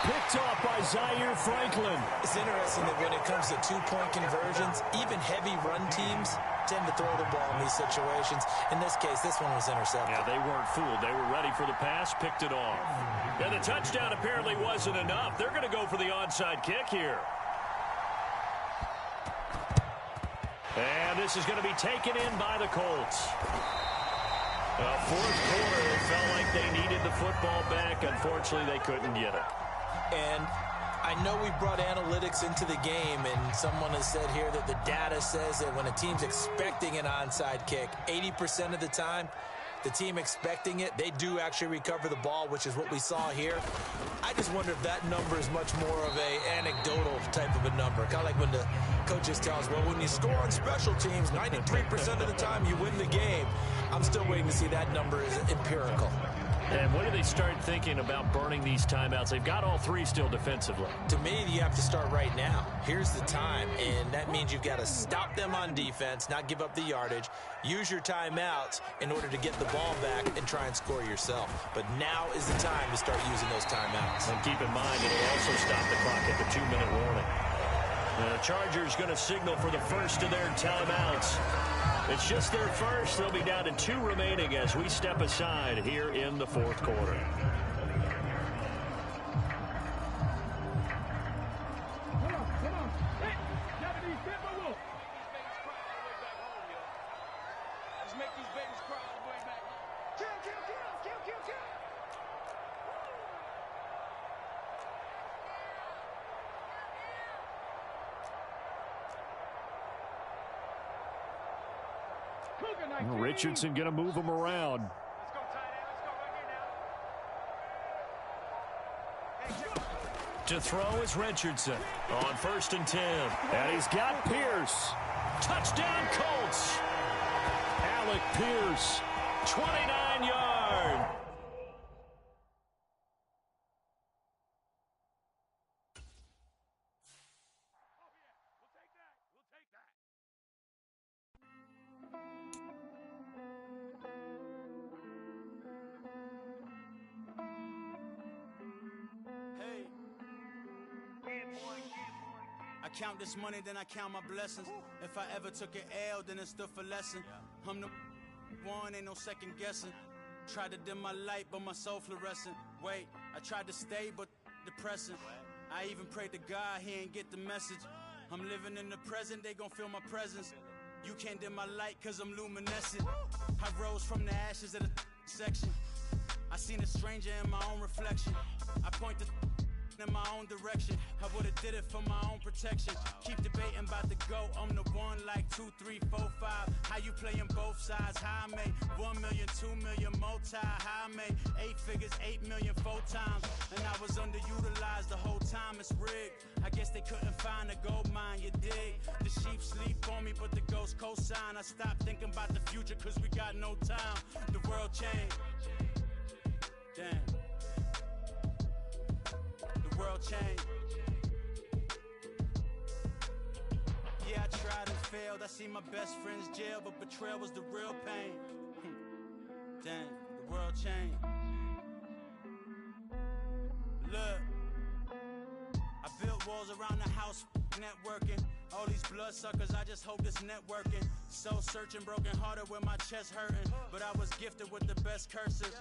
Picked off by Zaire Franklin. It's interesting that when it comes to two-point conversions, even heavy run teams tend to throw the ball in these situations. In this case, this one was intercepted. Yeah, they weren't fooled. They were ready for the pass, picked it off. And the touchdown apparently wasn't enough. They're going to go for the onside kick here. And this is going to be taken in by the Colts. Fourth quarter, it felt like they needed the football back. Unfortunately, they couldn't get it. And I know we brought analytics into the game, and someone has said here that the data says that when a team's expecting an onside kick, 80% of the time, the team expecting it, they do actually recover the ball, which is what we saw here. I just wonder if that number is much more of a anecdotal type of a number. Kind of like when the coaches tell us, well, when you score on special teams, 93% of the time you win the game. I'm still waiting to see that number is empirical. And when do they start thinking about burning these timeouts? They've got all three still defensively. To me, you have to start right now. Here's the time, and that means you've got to stop them on defense, not give up the yardage, use your timeouts in order to get the ball back and try and score yourself. But now is the time to start using those timeouts. And keep in mind, it'll also stop the clock at the 2-minute warning. The Chargers going to signal for the first of their timeouts. It's just their first. They'll be down to 2 remaining as we step aside here in the fourth quarter. Come on. Hey, Japanese, step my wolf. Just make these babies cry all the way back home. Kill. Richardson going to move him around. Let's go, tight end. Let's go right here now. Hey, To throw is Richardson on 1st and 10. And he's got Pierce. Touchdown Colts. Alec Pierce. 29 yards. I count this money, then I count my blessings. If I ever took an L, then it stood for lesson. I'm the one, ain't no second guessing. Tried to dim my light, but my soul fluorescent. Wait, I tried to stay, but depressing. I even prayed to God, he ain't get the message. I'm living in the present, they gon' feel my presence. You can't dim my light, cause I'm luminescent. I rose from the ashes of the section. I seen a stranger in my own reflection. I point the in my own direction. I would've did it for my own protection. Keep debating about the GOAT. I'm the one like 2, 3, 4, 5. How you playing both sides? How I made 1 million, 2 million, multi. How I made 8 figures, 8 million 4 times. And I was underutilized the whole time. It's rigged. I guess they couldn't find a gold mine, you dig? The sheep sleep on me, but the ghost cosign. I stopped thinking about the future cause we got no time. The world changed. Damn. The world changed. Yeah, I tried and failed. I see my best friends jail, but betrayal was the real pain. Damn, the world changed. Look, I built walls around the house, networking. All these bloodsuckers, I just hope this networking. Soul searching, broken hearted with my chest hurting. But I was gifted with the best cursive.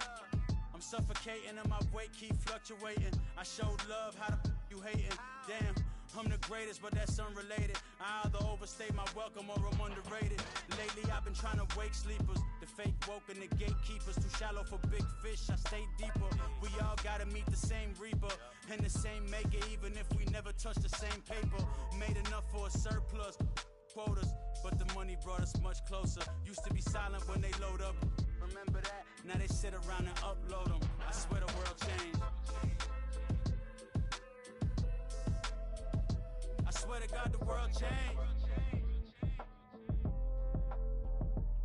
I'm suffocating and my weight keep fluctuating. I showed love, how the you hating? Damn, I'm the greatest, but that's unrelated. I either overstay my welcome or I'm underrated. Lately I've been trying to wake sleepers. The fake woke and the gatekeepers. Too shallow for big fish, I stay deeper. We all gotta meet the same reaper and the same maker, even if we never touch the same paper. Made enough for a surplus quotas, but the money brought us much closer. Used to be silent when they load up. Remember that? Now they sit around and upload them. I swear the world changed. I swear to God the world changed.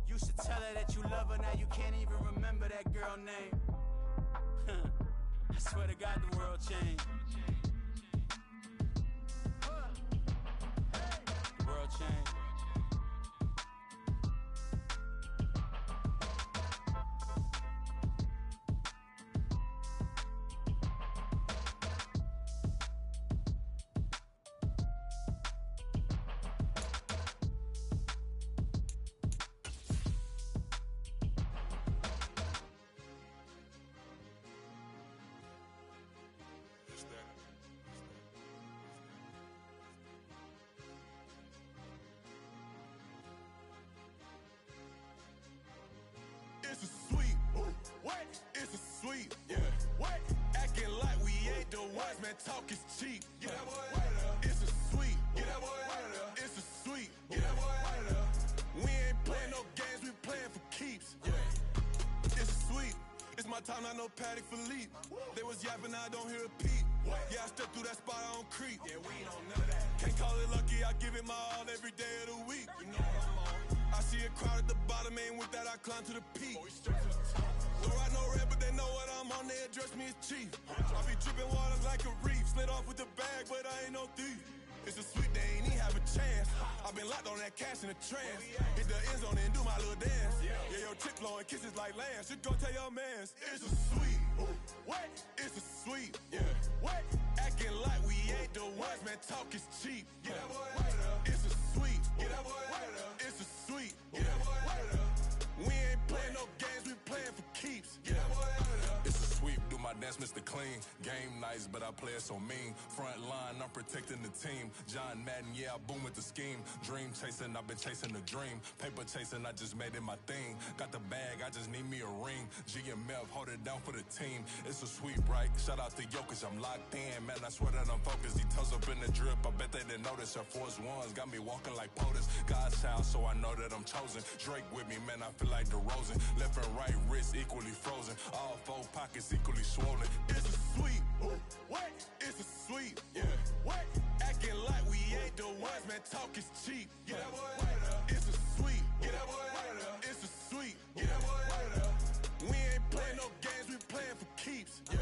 Used to tell her that you love her, now you can't even remember that girl name. I swear to God the world changed. The world changed. ones, man, talk is cheap. Get that boy out of there. It's a sweep. Get that boy out of there. It's a sweep. Get that boy out of there. We ain't playing no games, we playing for keeps. Yeah. It's a sweep. It's my time, not no Patty Philippe. They was yapping, I don't hear a peep. Yeah, I step through that spot, I don't creep. Yeah, we don't know that. Can't call it lucky, I give it my all every day of the week. You know what I'm on. I see a crowd at the bottom, ain't with that, I climb to the peak. Don't ride no red, but they know what I'm on, they address me as chief. I be dripping water like a reef, slid off with the bag, but I ain't no thief. It's a sweet, they ain't even have a chance. I been locked on that cash in a trance. Hit the end zone and do my little dance. Yeah, your chick blowing kisses like Lance. You go tell your mans. It's a sweet. What? It's a sweet. Yeah. What? Acting like we ain't the ones, man. Talk is cheap. Get that boy out of there. It's a sweet. Get that boy out of there. It's a sweet. Get that boy out of there. We ain't playing no games, we playing for keeps. Get that boy out of there. It's a sweep. Do my dance, Mr. Clean. Game nice, but I play it so mean. Front line, I'm protecting the team. John Madden, yeah, I boom with the scheme. Dream chasing, I've been chasing the dream. Paper chasing, I just made it my thing. Got the bag, I just need me a ring. G and Mev, hold it down for the team. It's a sweep, right? Shout out to Jokic, I'm locked in. Man, I swear that I'm focused. He toes up in the drip, I bet they didn't notice. Her force ones got me walking like POTUS. God's child, so I know that I'm chosen. Drake with me, man, I feel like DeRozan. Left and right wrist equally frozen. All four pockets equally swollen. It's a sweep. What? It's a sweep. Yeah. What? Acting like we ain't the ones, man. Talk is cheap. Get that boy out of there. It's a sweep. Get that boy out of there. It's a sweep. Get that boy out of there. We ain't playing no games, we playing for keeps. Yeah.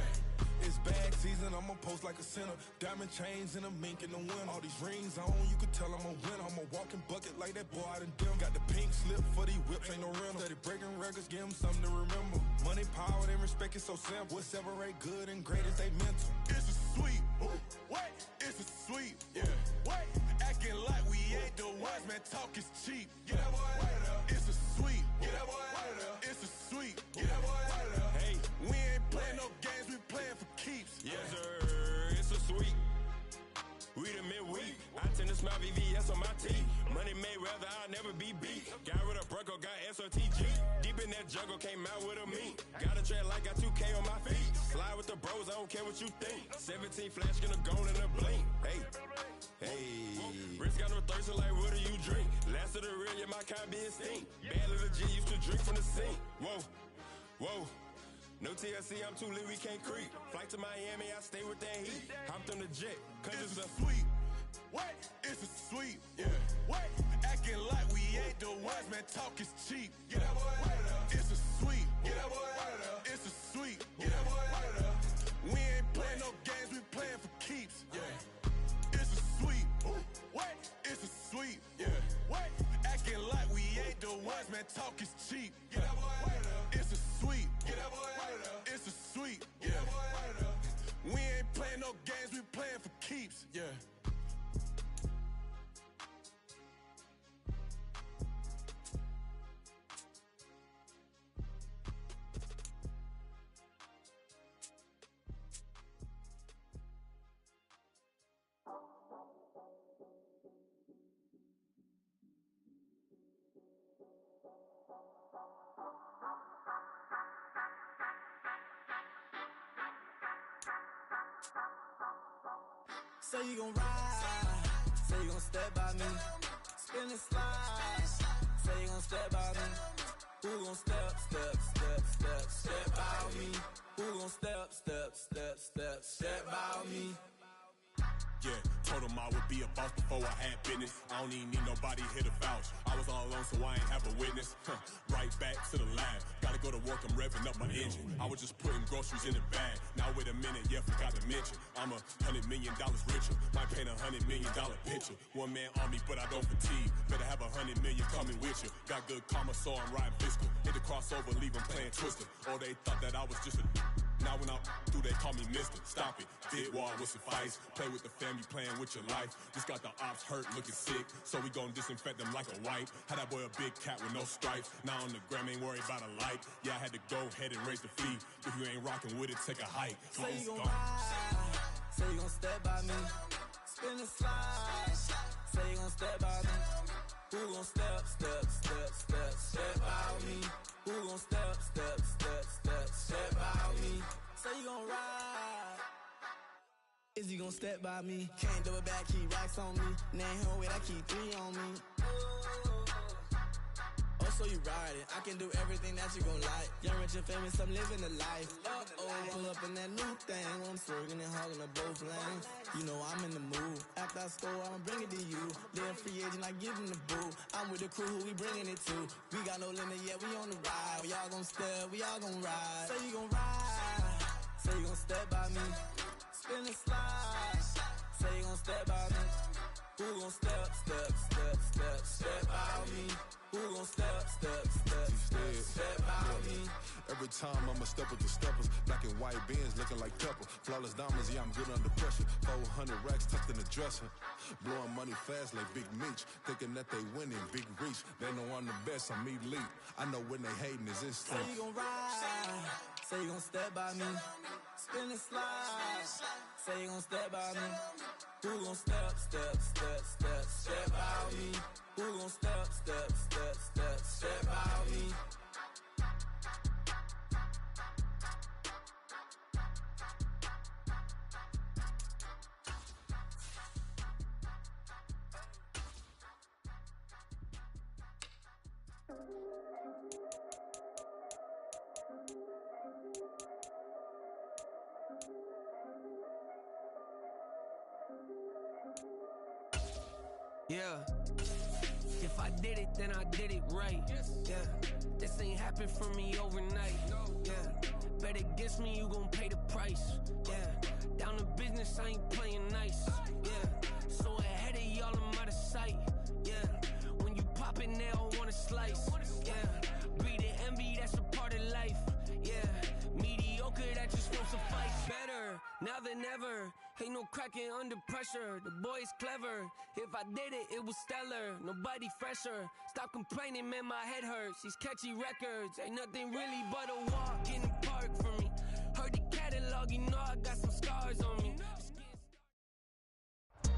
It's bag season, I'ma post like a center. Diamond chains and a mink in the wind. All these rings on, you can tell I'm a winner. I'm a walking bucket like that boy out in dim. Got the pink slip for these whips, ain't no rental. Steady breaking records, give them something to remember. Money, power, and respect is so simple. What separate good and great is they mental. It's a sweep. What? It's a sweep. Yeah. What? Acting like we ain't the ones, man. Talk is cheap. Get that boy out of there. It's a sweep. Get that boy out of there. It's a sweep. Get that boy out of there. Hey, we ain't playing no games, we playing for keeps. Yes, sir. It's a sweep. We the midweek. I tend to smile VVS on my teeth. Money made rather I'll never be beat. Got rid of Bronco, got SOTG. Deep in that jungle, came out with a meat. Got a trail like got 2K on my feet. Slide with the bros, I don't care what you think. 17 flash, gonna go in a blink. Hey, hey. Wrist got no thirst, like what do you drink? Last of the real, yeah, my kind be extinct. Bad little G used to drink from the sink. Whoa, whoa. No TLC, I'm too lit, we can't creep. Flight to Miami, I stay with that heat. Hopped on the jet, cause it's a sweep. What? It's a sweep. Yeah. What? Acting like we ain't the ones, man. Talk is cheap. Get that boy out of there. It's a sweep. Get that boy out of there. It's a sweep. Get that boy out of there. We ain't playing no games, we playing for keeps. Yeah. It's a sweep. What? It's a sweep. Yeah. What? Acting like we ain't the ones, man. Talk is cheap. Get that boy out of there. It's a sweep. Get that boy out of there. It's a sweep. Get that boy out of there. We ain't playing no games, we playing for keeps. Yeah. Say you gon' ride, say you gon' step by me, spin and slide, say you gon' step by me, who gon' step by me, who gon' step by me. Yeah, told him I would be a boss before I had business. I don't even need nobody here to vouch. I was all alone, so I ain't have a witness. Right back to the lab. Gotta go to work, I'm revving up my engine. I was just putting groceries in the bag. Now wait a minute, yeah, forgot to mention. I'm $100 million richer. Might paint $100 million picture. One man army, but I don't fatigue. Better have 100 million coming with you. Got good karma, so I'm riding fiscal. Hit the crossover, leave them playing Twister. Or they thought that I was just a... Now when I do, they call me Mister. Stop it. Did war with suffice. Play with the family, playing with your life. Just got the ops hurt, looking sick. So we gon' disinfect them like a wipe. Had that boy a big cat with no stripes. Now on the gram, ain't worried about a light. Yeah, I had to go ahead and raise the fee. If you ain't rocking with it, take a hike. Say you gon' ride, say you gon' step by me, spin and slide, say you gon' step by me, who gon' step by me, who gon' step by me, say you gon' ride. Is he gon' step by me? Can't do it back, keep racks on me. Now he don't wait, I keep 3 on me. Oh, so you ride it. I can do everything that you gon' like. Young, rich, and famous, I'm living the life. Pull up in that new thing. When I'm swerving and hogging up both lanes. You know I'm in the mood. After I score, I'ma bring it to you. They're a free agent, I give him the boo. I'm with the crew, who we bringing it to. We got no limit, yeah, we on the ride. We all gon' step, we all gon' ride. Say you gon' ride. Say you gon' step by me. Spin and slide. Say you gon' step by me. Who gon' step by me? Who gon' step by me? Every time I'ma step with the steppers. Black and white beans looking like pepper. Flawless diamonds, yeah, I'm good under pressure. 400 racks tucked in the dresser. Blowing money fast like Big Meech. Thinking that they winning, big reach. They know I'm the best, I'm elite. I know when they hating is instinct. Say you gon' ride. Say you gon' step by me. Spin and slide. Say you gon' step by me. Who gon' step by me? Who gon' step by me? Yeah, if I did it, then I did it right. Yeah, this ain't happened for me overnight. Yeah, bet against me, you gon' pay the price. Yeah, down to business, I ain't playing nice. Yeah, so ahead of y'all, I'm out of sight. Yeah, when you pop it, they all wanna slice. Yeah, breed and envy, that's a part of life. Yeah, mediocre, that just won't suffice. Better now than ever. Ain't no cracking under pressure, the boy's clever. If I did it, it was stellar, nobody fresher. Stop complaining, man, my head hurts. These catchy records, ain't nothing really but a walk in the park for me. Heard the catalog, you know I got some scars on me.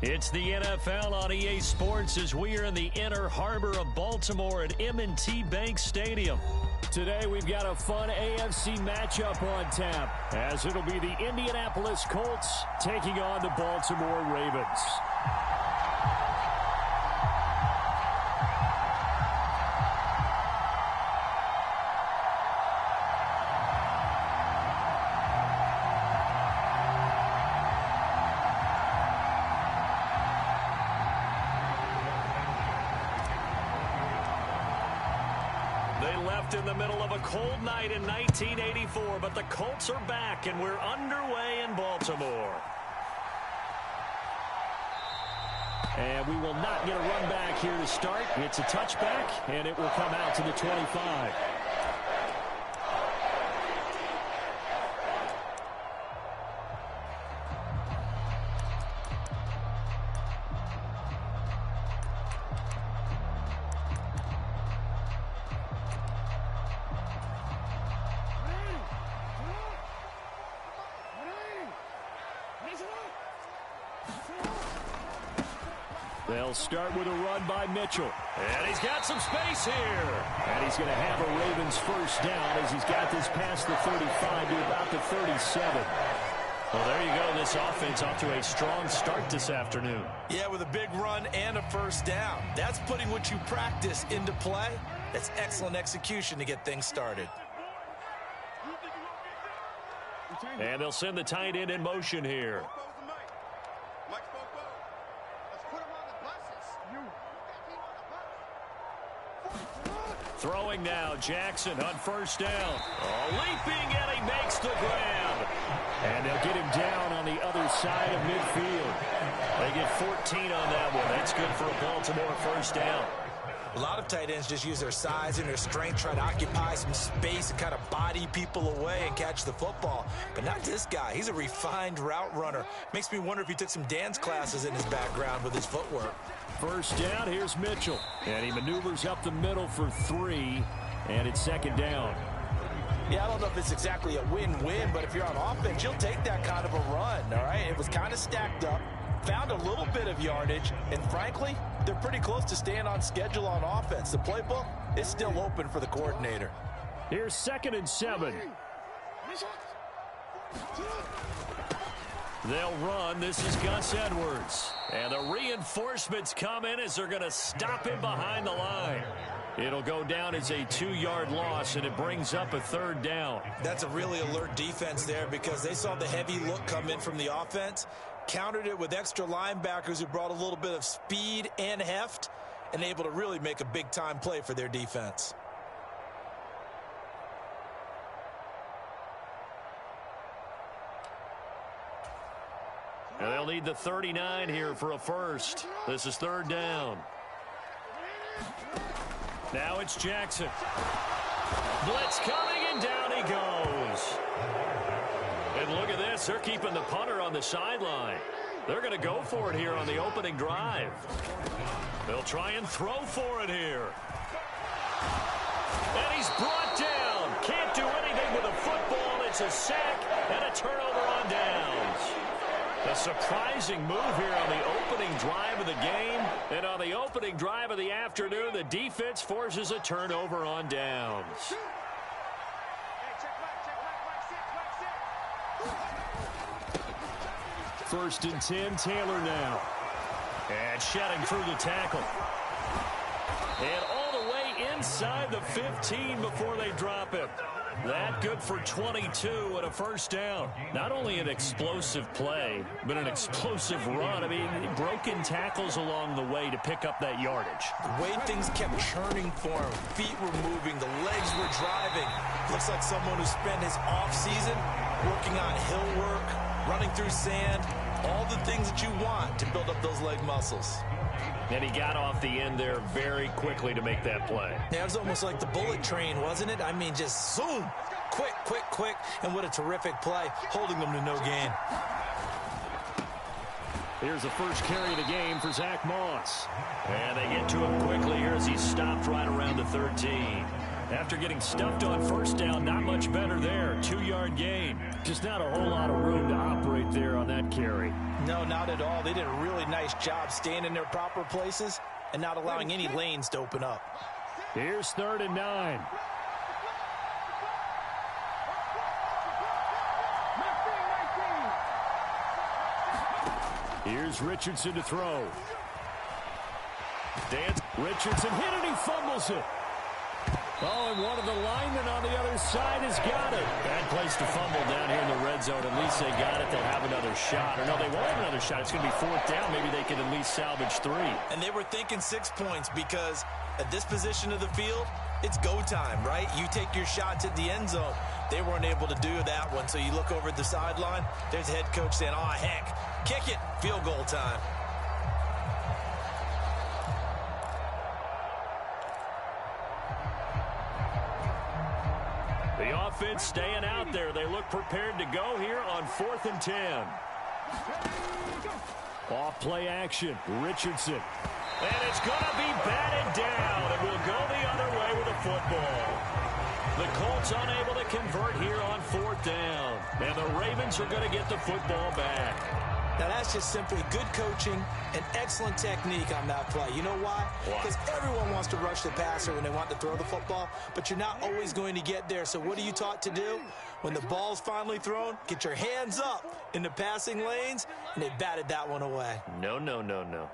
It's the NFL on EA Sports as we are in the inner harbor of Baltimore at M&T Bank Stadium. Today we've got a fun AFC matchup on tap, as it'll be the Indianapolis Colts taking on the Baltimore Ravens. In the middle of a cold night in 1984, but the Colts are back, and we're underway in Baltimore. And we will not get a run back here to start. It's a touchback, and it will come out to the 25. They'll start with a run by Mitchell. And he's got some space here. And he's going to have a Ravens first down as he's got this past the 35 to about the 37. Well, there you go. This offense off to a strong start this afternoon. Yeah, with a big run and a first down. That's putting what you practice into play. That's excellent execution to get things started. And they'll send the tight end in motion here. Throwing now, Jackson on first down. Oh, leaping, and he makes the grab. And they'll get him down on the other side of midfield. They get 14 on that one. That's good for a Baltimore first down. A lot of tight ends just use their size and their strength, try to occupy some space and kind of body people away and catch the football. But not this guy. He's a refined route runner. Makes me wonder if he took some dance classes in his background with his footwork. First down, here's Mitchell. And he maneuvers up the middle for 3, and it's second down. Yeah, I don't know if it's exactly a win-win, but if you're on offense, you'll take that kind of a run, all right? It was kind of stacked up, found a little bit of yardage, and frankly, they're pretty close to staying on schedule on offense. The playbook is still open for the coordinator. Here's 2nd and 7. They'll run. This is Gus Edwards. And the reinforcements come in as they're going to stop him behind the line. It'll go down as a 2-yard loss, and it brings up a 3rd down. That's a really alert defense there because they saw the heavy look come in from the offense, countered it with extra linebackers who brought a little bit of speed and heft, and able to really make a big-time play for their defense. And they'll need the 39 here for a first. This is 3rd down. Now it's Jackson. Blitz coming, and down he goes. And look at this. They're keeping the punter on the sideline. They're going to go for it here on the opening drive. They'll try and throw for it here. And he's brought down. Can't do anything with a football. It's a sack and a turnover on downs. A surprising move here on the opening drive of the game. And on the opening drive of the afternoon, the defense forces a turnover on downs. First and 10, Taylor now. And shedding through the tackle. And all the way inside the 15 before they drop him. That good for 22 and a first down. Not only an explosive play, but an explosive run. I mean, broken tackles along the way to pick up that yardage. The way things kept churning for him, feet were moving, the legs were driving. Looks like someone who spent his offseason working on hill work, running through sand, all the things that you want to build up those leg muscles. And he got off the end there very quickly to make that play. Yeah, it was almost like the bullet train, wasn't it? I mean, just zoom, quick, quick, quick, and what a terrific play, holding them to no gain. Here's the first carry of the game for Zach Moss. And they get to him quickly here as he's stopped right around the 13. After getting stuffed on first down, not much better there. 2-yard gain. Just not a whole lot of room to operate there on that carry. No, not at all. They did a really nice job staying in their proper places and not allowing any lanes to open up. Here's 3rd and 9. Here's Richardson to throw. Richardson hit it, he fumbles it. Oh, and one of the linemen on the other side has got it. Bad place to fumble down here in the red zone. At least they got it. They'll have another shot. Or no, they won't have another shot. It's going to be 4th down. Maybe they can at least salvage 3. And they were thinking 6 points because at this position of the field, it's go time, right? You take your shots at the end zone. They weren't able to do that one. So you look over at the sideline, there's the head coach saying, oh, heck, kick it, field goal time. The offense staying out there. They look prepared to go here on 4th and 10. Off play action. Richardson. And it's going to be batted down. And we'll go the other way with the football. The Colts unable to convert here on 4th down. And the Ravens are going to get the football back. Now, that's just simply good coaching and excellent technique on that play. You know why? Because everyone wants to rush the passer when they want to throw the football, but you're not always going to get there. So what are you taught to do? When the ball's finally thrown, get your hands up in the passing lanes, and they batted that one away. No, no, no, no.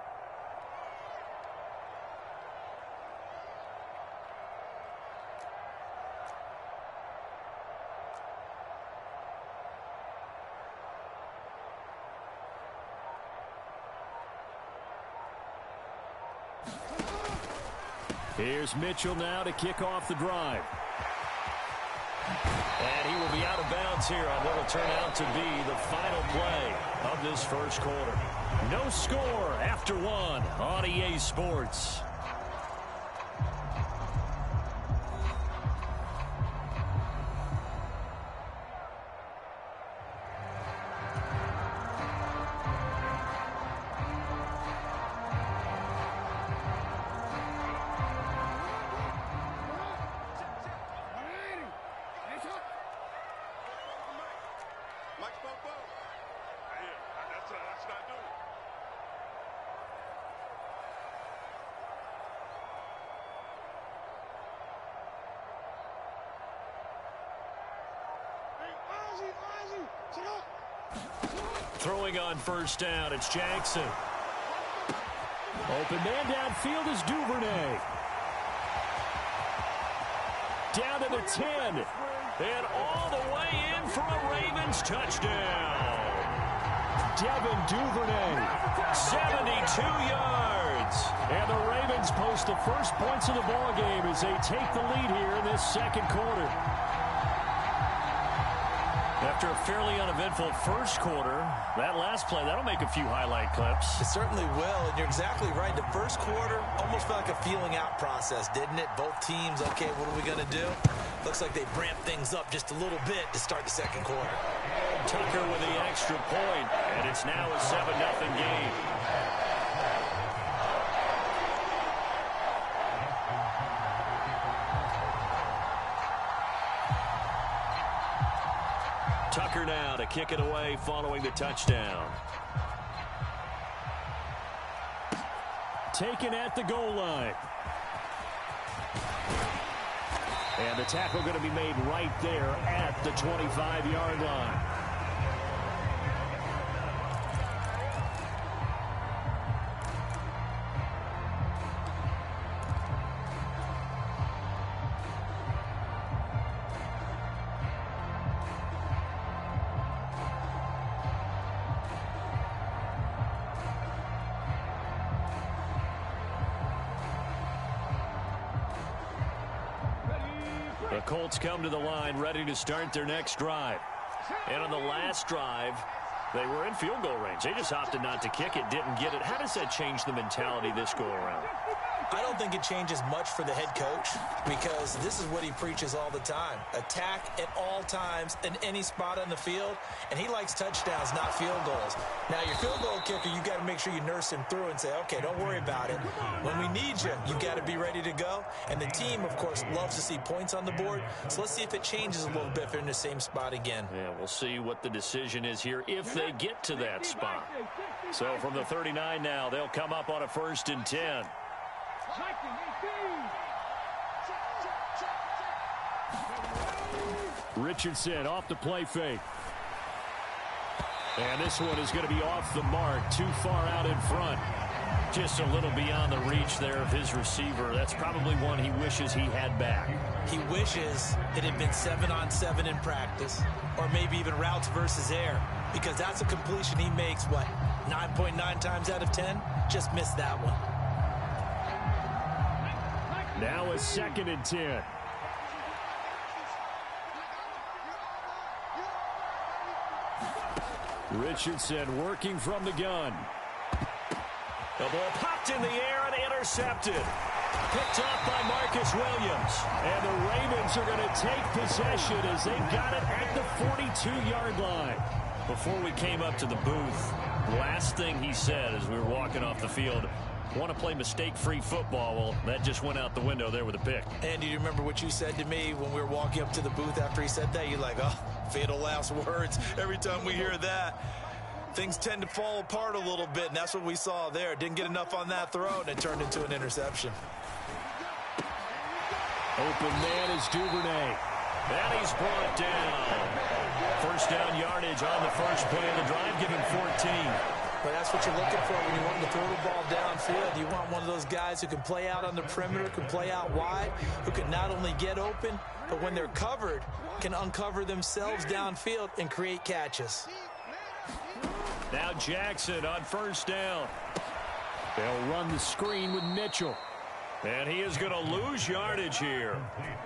Here's Mitchell now to kick off the drive. And he will be out of bounds here on what will turn out to be the final play of this first quarter. No score after 1 on EA Sports. Throwing on first down, it's Jackson. Open man downfield is Duvernay. Down to the 10. And all the way in for a Ravens touchdown. Devin Duvernay. 72 yards. And the Ravens post the first points of the ball game as they take the lead here in this second quarter. After a fairly uneventful first quarter, that last play, that'll make a few highlight clips. It certainly will, and you're exactly right. The first quarter almost felt like a feeling out process, didn't it? Both teams, okay, what are we going to do? Looks like they ramped things up just a little bit to start the second quarter. Tucker with the extra point, and it's now a 7-0 game. Tucker now to kick it away following the touchdown. Taken at the goal line. And the tackle going to be made right there at the 25-yard line. The Colts come to the line ready to start their next drive. And on the last drive, they were in field goal range. They just opted not to kick it, didn't get it. How does that change the mentality this go around? I don't think it changes much for the head coach because this is what he preaches all the time. Attack at all times in any spot on the field, and he likes touchdowns, not field goals. Now, your field goal kicker, you got to make sure you nurse him through and say, okay, don't worry about it. When we need you, you got to be ready to go. And the team, of course, loves to see points on the board. So let's see if it changes a little bit if they're in the same spot again. Yeah, we'll see what the decision is here if they get to that spot. So from the 39 now, they'll come up on a 1st and 10. Richardson off the play fake. And this one is going to be off the mark, too far out in front. Just a little beyond the reach there of his receiver. That's probably one he wishes he had back. He wishes it had been 7-on-7 in practice, or maybe even routes versus air, because that's a completion he makes, what, 9.9 times out of 10? Just missed that one. Now a 2nd and 10. Richardson working from the gun. The ball popped in the air and intercepted. Picked off by Marcus Williams. And the Ravens are going to take possession as they've got it at the 42-yard line. Before we came up to the booth, last thing he said as we were walking off the field, want to play mistake-free football. Well, that just went out the window there with a pick. And do you remember what you said to me when we were walking up to the booth after he said that? You're like, oh, fatal last words. Every time we hear that, things tend to fall apart a little bit, and that's what we saw there. Didn't get enough on that throw, and it turned into an interception. Open man is Duvernay. And he's brought down. 1st down yardage on the first play of the drive, giving 14. But that's what you're looking for when you want to throw the ball downfield. You want one of those guys who can play out on the perimeter, can play out wide, who can not only get open, but when they're covered, can uncover themselves downfield and create catches. Now Jackson on 1st down. They'll run the screen with Mitchell. And he is going to lose yardage here.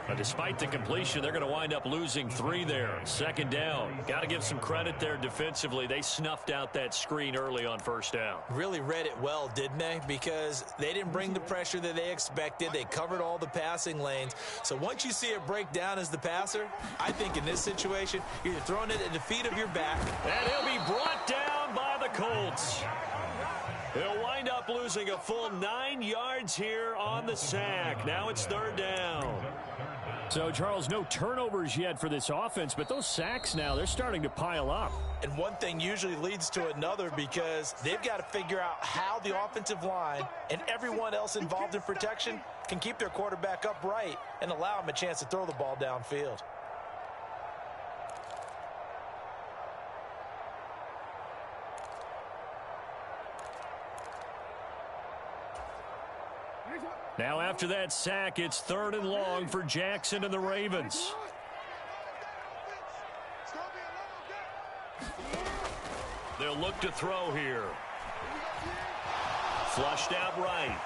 But despite the completion, they're going to wind up losing 3 there. 2nd down. Got to give some credit there defensively. They snuffed out that screen early on 1st down. Really read it well, didn't they? Because they didn't bring the pressure that they expected. They covered all the passing lanes. So once you see it break down as the passer, I think in this situation, you're throwing it at the feet of your back. And he'll be brought down by the Colts. They'll wind up losing a full 9 yards here on the sack. Now it's 3rd down. So, Charles, no turnovers yet for this offense, but those sacks now, they're starting to pile up. And one thing usually leads to another because they've got to figure out how the offensive line and everyone else involved in protection can keep their quarterback upright and allow him a chance to throw the ball downfield. Now after that sack, it's 3rd and long for Jackson and the Ravens. They'll look to throw here. Flushed out right.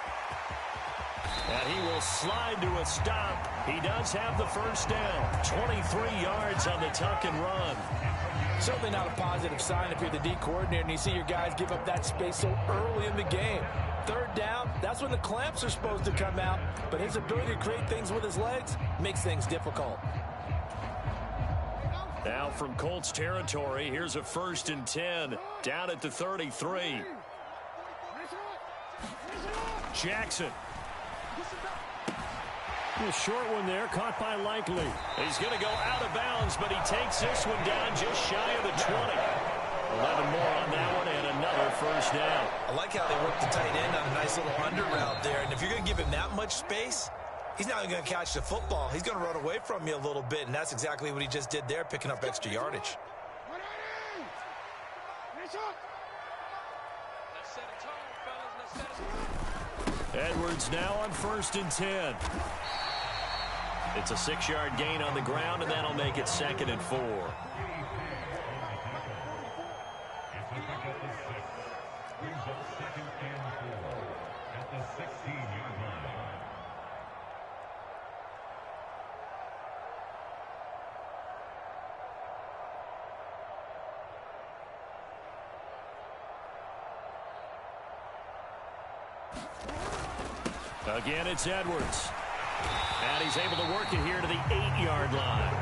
And he will slide to a stop. He does have the first down. 23 yards on the tuck and run. Certainly not a positive sign if you're the D coordinator and you see your guys give up that space so early in the game. 3rd down, that's when the clamps are supposed to come out. But his ability to create things with his legs makes things difficult. Now from Colts territory, here's a 1st and 10 down at the 33. Jackson. A short one there, caught by Likely. He's going to go out of bounds, but he takes this one down just shy of the 20. 11 more on that one and another first down. I like how they work the tight end on a nice little under route there. And if you're going to give him that much space, he's not even going to catch the football. He's going to run away from you a little bit, and that's exactly what he just did there, picking up extra yardage. Edwards now on 1st and 10. It's a 6-yard gain on the ground, and that'll make it 2nd and 4. Again, it's Edwards. And he's able to work it here to the 8-yard line.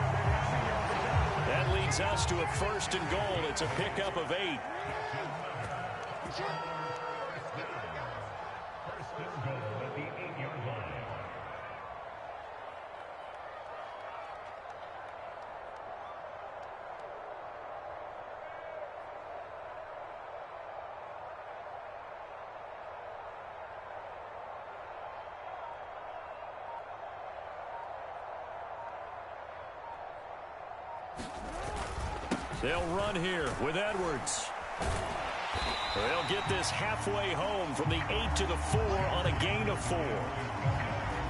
That leads us to a 1st and goal. It's a pickup of 8. They'll run here with Edwards. They'll get this halfway home from the 8 to the 4 on a gain of 4.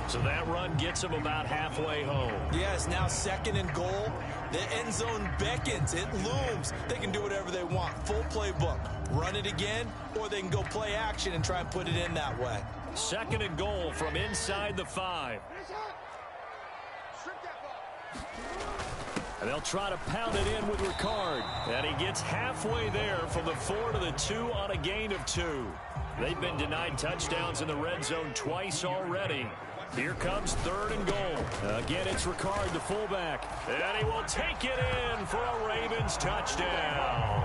So that run gets them about halfway home. Yes, now 2nd and goal. The end zone beckons. It looms. They can do whatever they want. Full playbook. Run it again, or they can go play action and try and put it in that way. 2nd and goal from inside the 5. And they'll try to pound it in with Ricard. And he gets halfway there from the 4 to the 2 on a gain of 2. They've been denied touchdowns in the red zone twice already. Here comes 3rd and goal. Again, it's Ricard, the fullback. And he will take it in for a Ravens touchdown.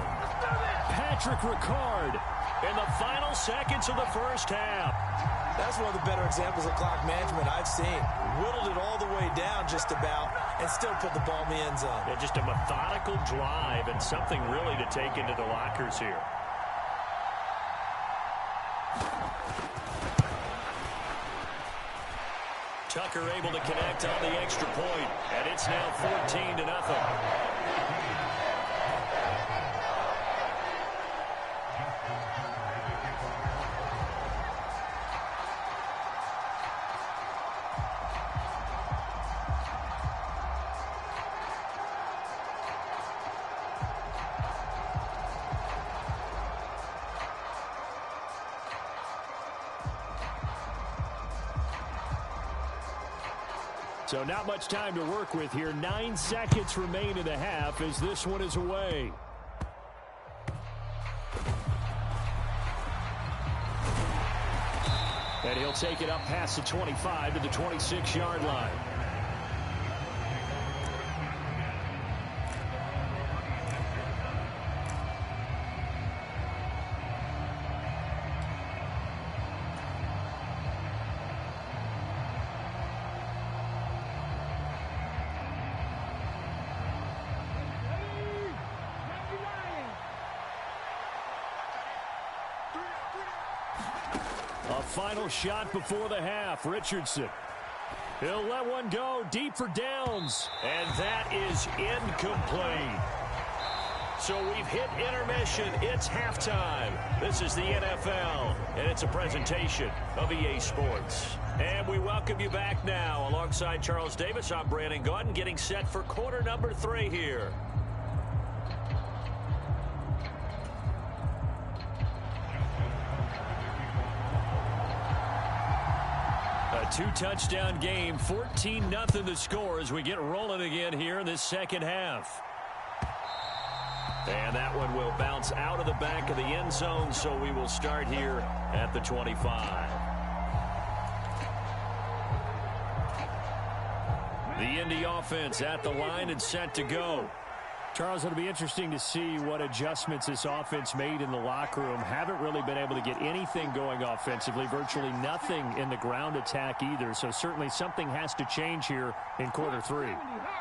Patrick Ricard in the final seconds of the first half. That's one of the better examples of clock management I've seen. Whittled it all the way down just about and still put the ball in the end zone. Yeah, just a methodical drive and something really to take into the lockers here. Tucker able to connect on the extra point, and it's now 14-0. So not much time to work with here. 9 seconds remain in the half as this one is away. And he'll take it up past the 25 to the 26-yard line. A final shot before the half. Richardson. He'll let one go deep for downs. And that is incomplete. So we've hit intermission. It's halftime. This is the NFL, and it's a presentation of EA Sports. And we welcome you back now. Alongside Charles Davis, I'm Brandon Gaudin, getting set for quarter number 3 here. A 2-touchdown game, 14-0 the score as we get rolling again here in this second half. And that one will bounce out of the back of the end zone, so we will start here at the 25. The Indy offense at the line and set to go. Charles, it'll be interesting to see what adjustments this offense made in the locker room. Haven't really been able to get anything going offensively, virtually nothing in the ground attack either. So certainly something has to change here in quarter 3.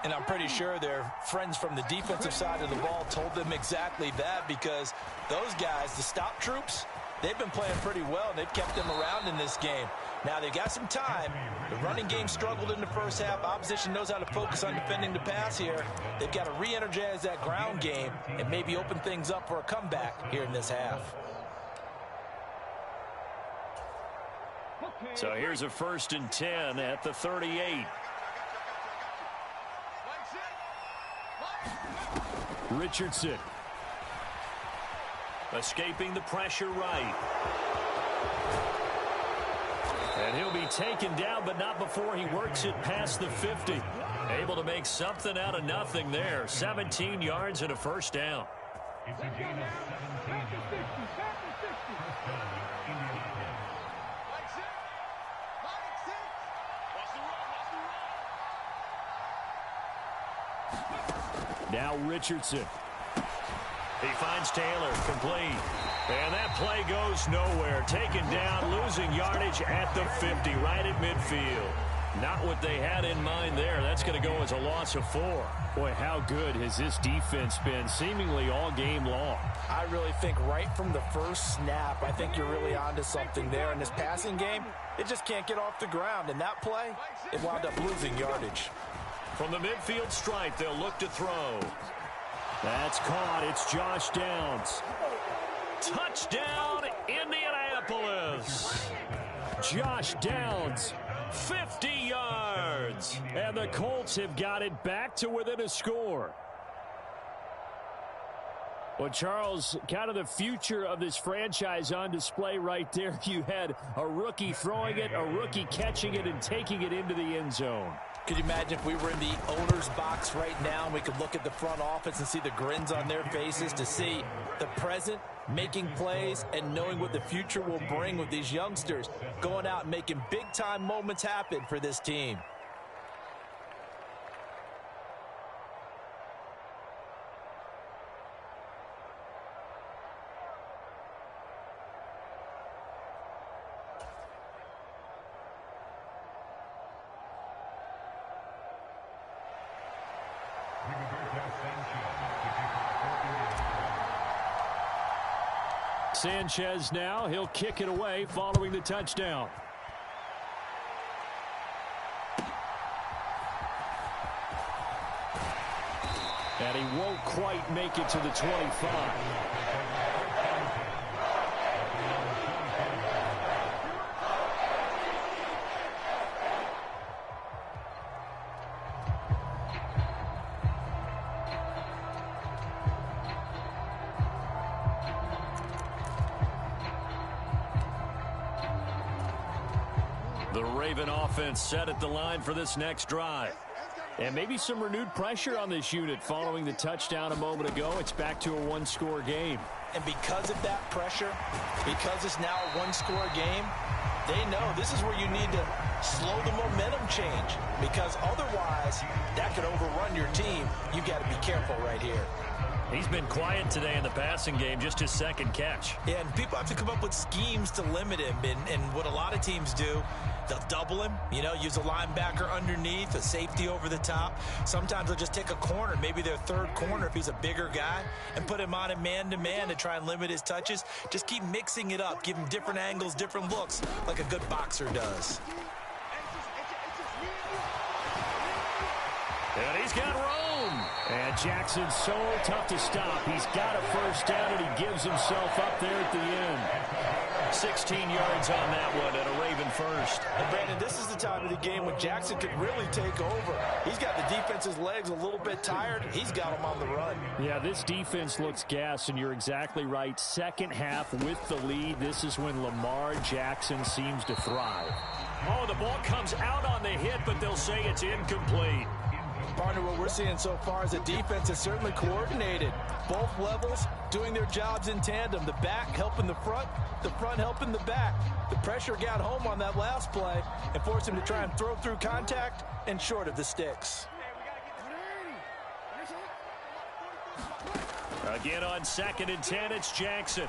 And I'm pretty sure their friends from the defensive side of the ball told them exactly that, because those guys, the stop troops, they've been playing pretty well, and they've kept them around in this game. Now, they've got some time. The running game struggled in the first half. Opposition knows how to focus on defending the pass here. They've got to re-energize that ground game and maybe open things up for a comeback here in this half. So here's a 1st and 10 at the 38. Richardson. Escaping the pressure right. And he'll be taken down, but not before he works it past the 50. Able to make something out of nothing there. 17 yards and a 1st down. Now Richardson. He finds Taylor, complete. And that play goes nowhere. Taken down, losing yardage at the 50, right at midfield. Not what they had in mind there. That's going to go as a loss of 4. Boy, how good has this defense been seemingly all game long? I really think right from the first snap, I think you're really onto something there. In this passing game, it just can't get off the ground. And that play, it wound up losing yardage. From the midfield stripe, they'll look to throw. That's caught. It's Josh Downs. Touchdown, Indianapolis. Josh Downs. 50 yards. And the Colts have got it back to within a score. Well, Charles, kind of the future of this franchise on display right there. You had a rookie throwing it, a rookie catching it, and taking it into the end zone. Could you imagine if we were in the owner's box right now and we could look at the front office and see the grins on their faces, to see the present making plays and knowing what the future will bring with these youngsters going out and making big-time moments happen for this team. Sanchez now, he'll kick it away following the touchdown. And he won't quite make it to the 25. The Raven offense set at the line for this next drive. And maybe some renewed pressure on this unit following the touchdown a moment ago. It's back to a one-score game. And because of that pressure, because it's now a one-score game, they know this is where you need to slow the momentum change, because otherwise that could overrun your team. You've got to be careful right here. He's been quiet today in the passing game, just his second catch. Yeah, and people have to come up with schemes to limit him. And what a lot of teams do, they'll double him, use a linebacker underneath, a safety over the top. Sometimes they'll just take a corner, maybe their third corner if he's a bigger guy, and put him on a man-to-man to try and limit his touches. Just keep mixing it up, give him different angles, different looks, like a good boxer does. And he's got room. And Jackson's so tough to stop. He's got a first down, and he gives himself up there at the end. 16 yards on that one, and a Raven first. And Brandon, this is the time of the game when Jackson could really take over. He's got the defense's legs a little bit tired. He's got them on the run. Yeah, this defense looks gassed, and you're exactly right. Second half with the lead, this is when Lamar Jackson seems to thrive. Oh, the ball comes out on the hit, but they'll say it's incomplete. Partner, what we're seeing so far is the defense is certainly coordinated. Both levels doing their jobs in tandem. The back helping the front helping the back. The pressure got home on that last play and forced him to try and throw through contact and short of the sticks. Again on 2nd and 10, it's Jackson.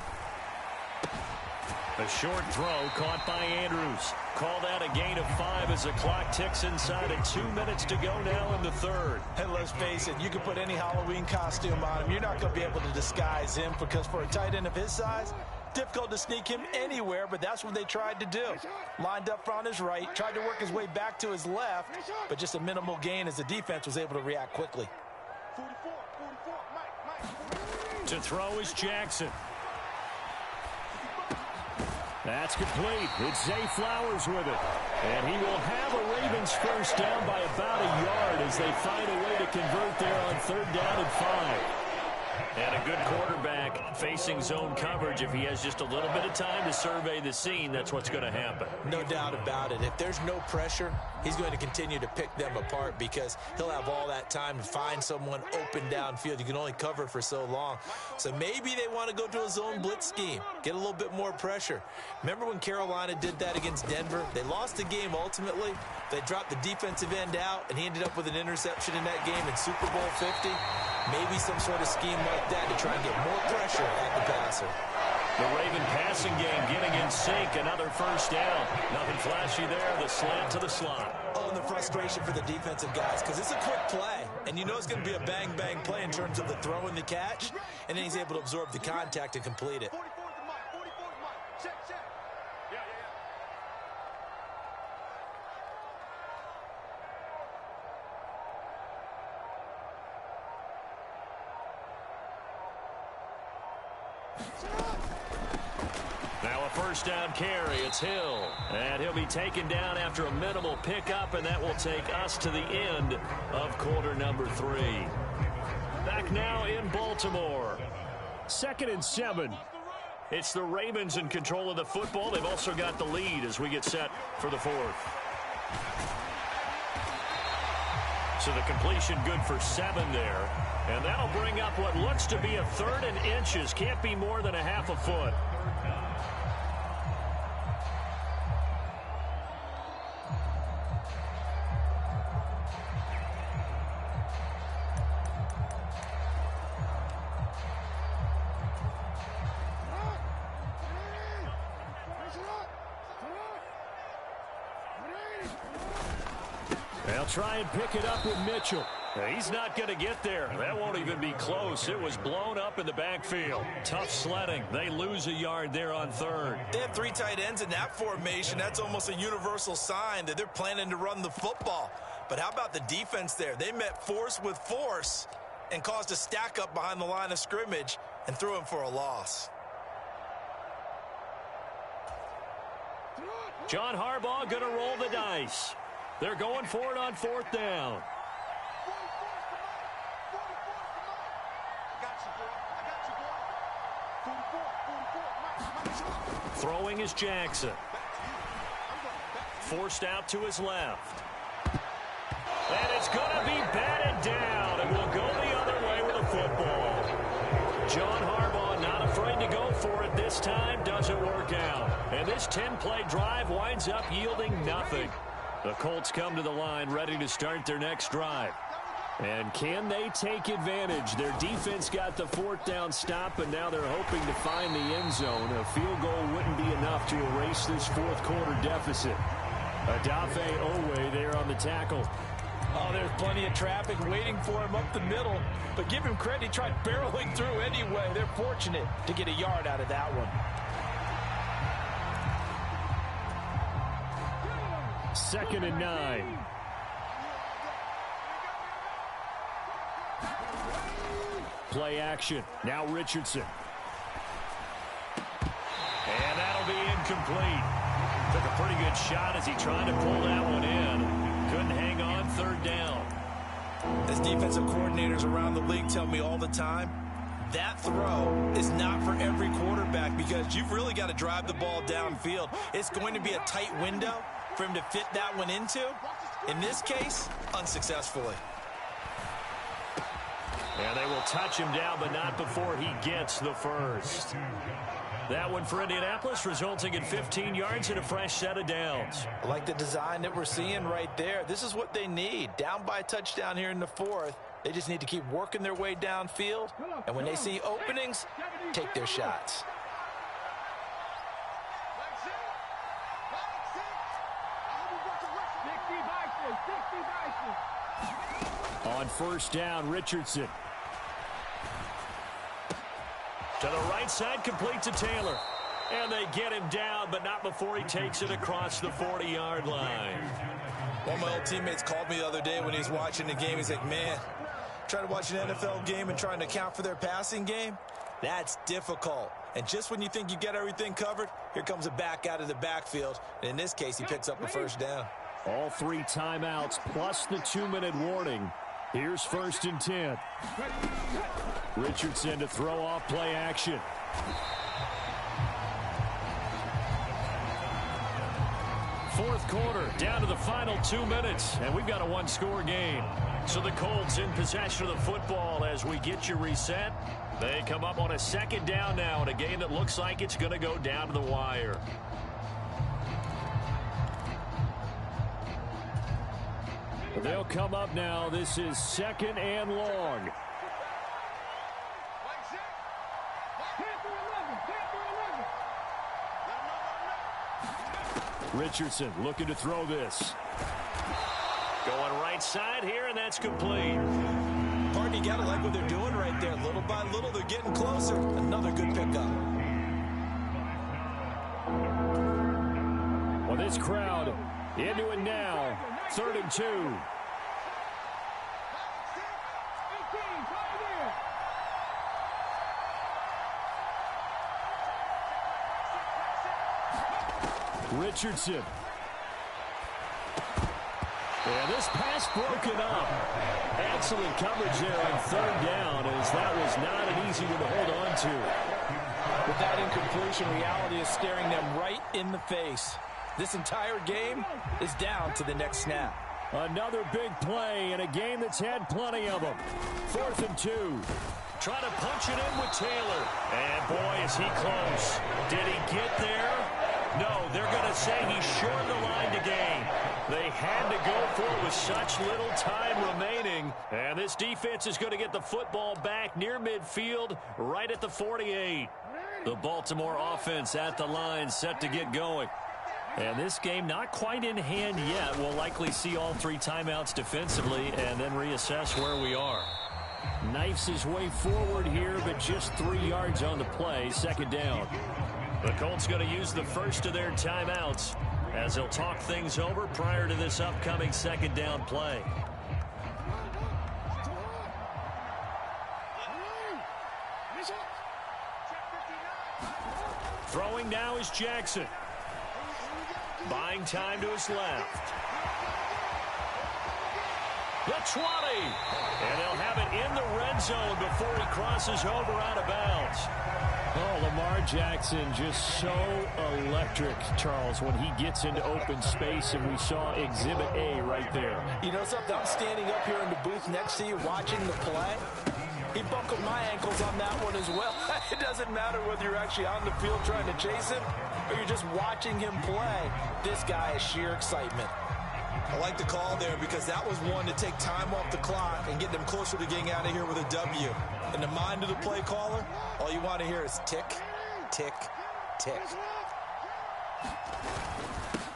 A short throw caught by Andrews. Called out a gain of 5 as the clock ticks inside of 2 minutes to go now in the third. And let's face it, you can put any Halloween costume on him. You're not going to be able to disguise him because for a tight end of his size, difficult to sneak him anywhere, but that's what they tried to do. Lined up on his right, tried to work his way back to his left, but just a minimal gain as the defense was able to react quickly. To throw is Jackson. That's complete. It's Zay Flowers with it. And he will have a Ravens first down by about a yard as they find a way to convert there on 3rd down and 5. And a good quarterback facing zone coverage. If he has just a little bit of time to survey the scene, that's what's going to happen. No doubt about it. If there's no pressure, he's going to continue to pick them apart because he'll have all that time to find someone open downfield. You can only cover for so long. So maybe they want to go to a zone blitz scheme, get a little bit more pressure. Remember when Carolina did that against Denver? They lost the game ultimately. They dropped the defensive end out, and he ended up with an interception in that game in Super Bowl 50. Maybe some sort of scheme like that to try and get more pressure at the passer. The Raven passing game getting in sync. Another first down. Nothing flashy there. The slant to the slot. Oh, and the frustration for the defensive guys because it's a quick play. And you know it's going to be a bang-bang play in terms of the throw and the catch. And then he's able to absorb the contact and complete it. Now a first down carry. It's Hill. And he'll be taken down after a minimal pickup, and that will take us to the end of quarter number 3. Back now in Baltimore. 2nd and 7. It's the Ravens in control of the football. They've also got the lead as we get set for the 4th. So the completion good for 7 there. And that'll bring up what looks to be a 3rd and inches. Can't be more than a half a foot. They'll try and pick it up with Mitchell. He's not going to get there. That won't even be close. It was blown up in the backfield. Tough sledding. They lose a yard there on 3rd. They have 3 tight ends in that formation. That's almost a universal sign that they're planning to run the football. But how about the defense there? They met force with force and caused a stack up behind the line of scrimmage and threw him for a loss. John Harbaugh going to roll the dice. They're going for it on 4th down. Throwing is Jackson. Forced out to his left. And it's going to be batted down, and we'll go the other way with the football. John Harbaugh not afraid to go for it this time. Doesn't work out. And this 10-play drive winds up yielding nothing. The Colts come to the line ready to start their next drive. And can they take advantage? Their defense got the 4th down stop, and now they're hoping to find the end zone. A field goal wouldn't be enough to erase this 4th quarter deficit. Adafe Owe there on the tackle. Oh, there's plenty of traffic waiting for him up the middle. But give him credit, he tried barreling through anyway. They're fortunate to get a yard out of that one. 2nd and 9. play action. Now Richardson. And that'll be incomplete. Took a pretty good shot as he tried to pull that one in. Couldn't hang on, third down. As defensive coordinators around the league tell me all the time, that throw is not for every quarterback because you've really got to drive the ball downfield. It's going to be a tight window for him to fit that one into. In this case, unsuccessfully. And they will touch him down, but not before he gets the first. That one for Indianapolis, resulting in 15 yards and a fresh set of downs. I like the design that we're seeing right there. This is what they need. Down by a touchdown here in the fourth. They just need to keep working their way downfield. And when they see openings, take their shots. On first down, Richardson. To the right side, complete to Taylor. And they get him down, but not before he takes it across the 40-yard line. One of my old teammates called me the other day when he was watching the game. He's like, man, trying to watch an NFL game and trying to account for their passing game, that's difficult. And just when you think you get everything covered, here comes a back out of the backfield. And in this case, he picks up a first down. All 3 timeouts plus the 2-minute warning. Here's 1st and 10. Richardson to throw off play action. Fourth quarter, down to the final 2 minutes, and we've got a one-score game. So the Colts in possession of the football as we get you reset. They come up on a second down now in a game that looks like it's going to go down to the wire. They'll come up now. This is 2nd and long. Richardson looking to throw this. Going right side here, and that's complete. Pardon, you got to like what they're doing right there. Little by little, they're getting closer. Another good pickup. Well, this crowd into it now. 3rd and 2. Richardson. Yeah, this pass broken up. Excellent coverage there on 3rd down, as that was not an easy one to hold on to. With that incompletion, reality is staring them right in the face. This entire game is down to the next snap. Another big play in a game that's had plenty of them. 4th and 2. Trying to punch it in with Taylor. And boy, is he close. Did he get there? No, they're going to say he's short of the line to gain. They had to go for it with such little time remaining. And this defense is going to get the football back near midfield, right at the 48. The Baltimore offense at the line, set to get going. And this game not quite in hand yet. We'll likely see all 3 timeouts defensively and then reassess where we are. Knifes his way forward here, but just 3 yards on the play. 2nd down. The Colts going to use the first of their timeouts as they'll talk things over prior to this upcoming 2nd down play. Throwing now is Jackson. Buying time to his left. The 20. And they'll have it in the red zone before he crosses over out of bounds. Oh, Lamar Jackson just so electric, Charles, when he gets into open space, and we saw Exhibit A right there. You know something? I'm standing up here in the booth next to you watching the play. He buckled my ankles on that one as well. It doesn't matter whether you're actually on the field trying to chase him or you're just watching him play. This guy is sheer excitement. I like the call there because that was one to take time off the clock and get them closer to getting out of here with a W. In the mind of the play caller, all you want to hear is tick, tick, tick.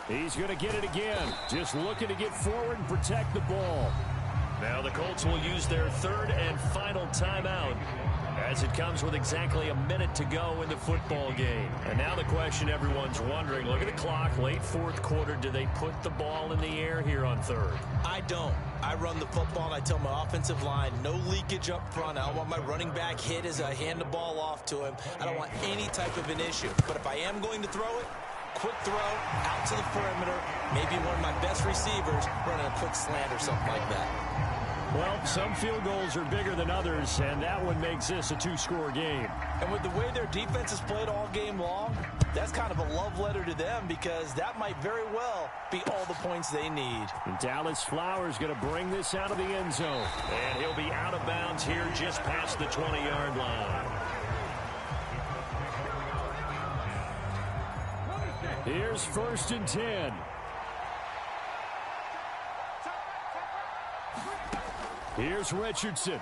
He's going to get it again. Just looking to get forward and protect the ball. Now the Colts will use their 3rd and final timeout As it comes with exactly a minute to go in the football game. And now the question everyone's wondering, look at the clock, late fourth quarter, do they put the ball in the air here on third? I don't. I run the football, and I tell my offensive line, no leakage up front. I don't want my running back hit as I hand the ball off to him. I don't want any type of an issue. But if I am going to throw it, quick throw, out to the perimeter, maybe one of my best receivers running a quick slant or something like that. Well, some field goals are bigger than others, and that one makes this a two-score game. And with the way their defense has played all game long, that's kind of a love letter to them because that might very well be all the points they need. And Dallas Flowers going to bring this out of the end zone. And he'll be out of bounds here just past the 20-yard line. Here's 1st and 10. Here's Richardson.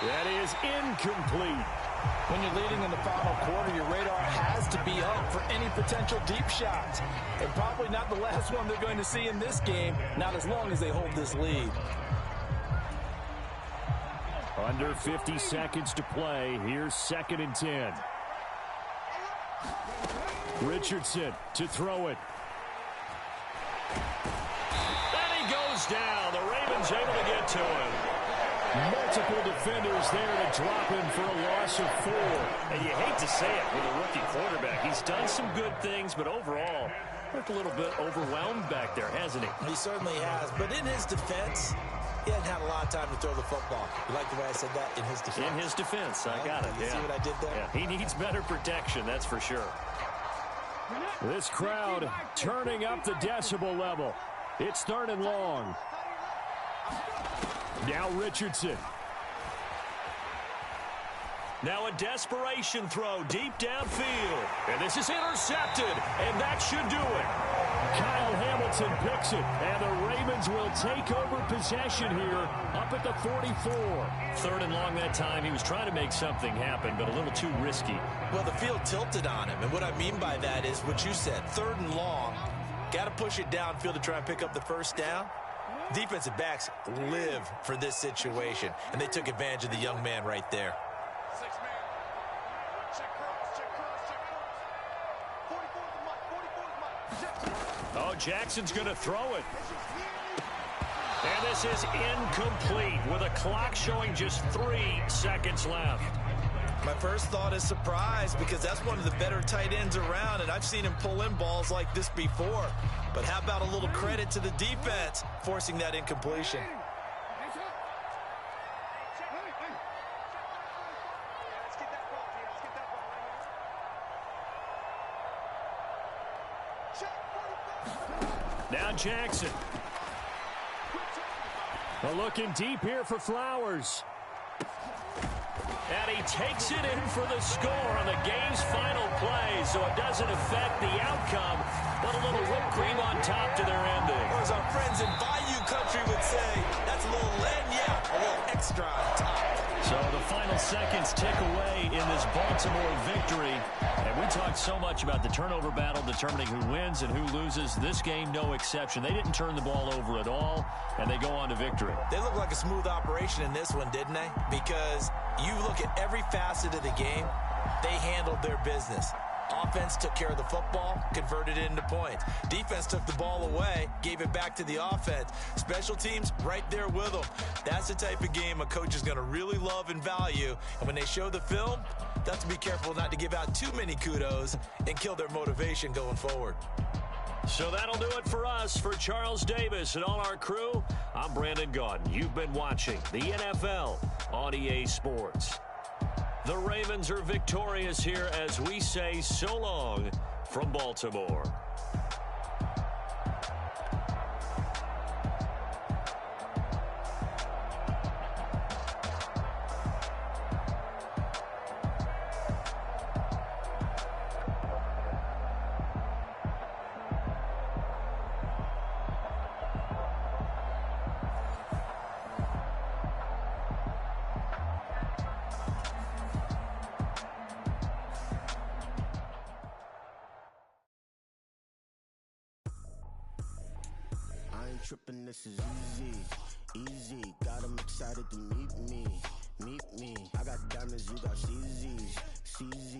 That is incomplete. When you're leading in the final quarter, your radar has to be up for any potential deep shots. And probably not the last one they're going to see in this game, not as long as they hold this lead. Under 50 seconds to play. Here's 2nd and 10. Richardson to throw it. Down. The Ravens able to get to him. Multiple defenders there to drop him for a loss of 4. And you hate to say it with a rookie quarterback. He's done some good things, but overall, looked a little bit overwhelmed back there, hasn't he? He certainly has. But in his defense, he hasn't had a lot of time to throw the football. You like the way I said that? In his defense. In his defense. I got it. You see what I did there? Yeah, he needs better protection, that's for sure. This crowd turning up the decibel level. It's 3rd and long. Now Richardson. Now a desperation throw deep downfield. And this is intercepted, and that should do it. Kyle Hamilton picks it, and the Ravens will take over possession here up at the 44. 3rd and long that time. He was trying to make something happen, but a little too risky. Well, the field tilted on him, and what I mean by that is what you said, 3rd and long. Got to push it downfield to try and pick up the first down. Defensive backs live for this situation, and they took advantage of the young man right there. Oh, Jackson's going to throw it. And this is incomplete with a clock showing just 3 seconds left. My first thought is surprise because that's one of the better tight ends around, and I've seen him pull in balls like this before. But how about a little credit to the defense forcing that incompletion? Now Jackson. Looking deep here for Flowers. And he takes it in for the score on the game's final play, so it doesn't affect the outcome, but a little whipped cream on top to their ending. Or as our friends in Bayou Country would say, that's a little lagniappe, a little extra on top. So the final seconds tick away in this Baltimore victory. And we talked so much about the turnover battle determining who wins and who loses. This game, no exception. They didn't turn the ball over at all, and they go on to victory. They look like a smooth operation in this one, didn't they? Because you look at every facet of the game, they handled their business. Offense took care of the football, converted it into points. Defense took the ball away, gave it back to the offense. Special teams, right there with them. That's the type of game a coach is going to really love and value. And when they show the film, they have to be careful not to give out too many kudos and kill their motivation going forward. So that'll do it for us. For Charles Davis and all our crew, I'm Brandon Gaudin. You've been watching the NFL on EA Sports. The Ravens are victorious here as we say so long from Baltimore. tripping, this is easy, easy. Got 'em excited to meet me. I got diamonds, you got CZs, CZs.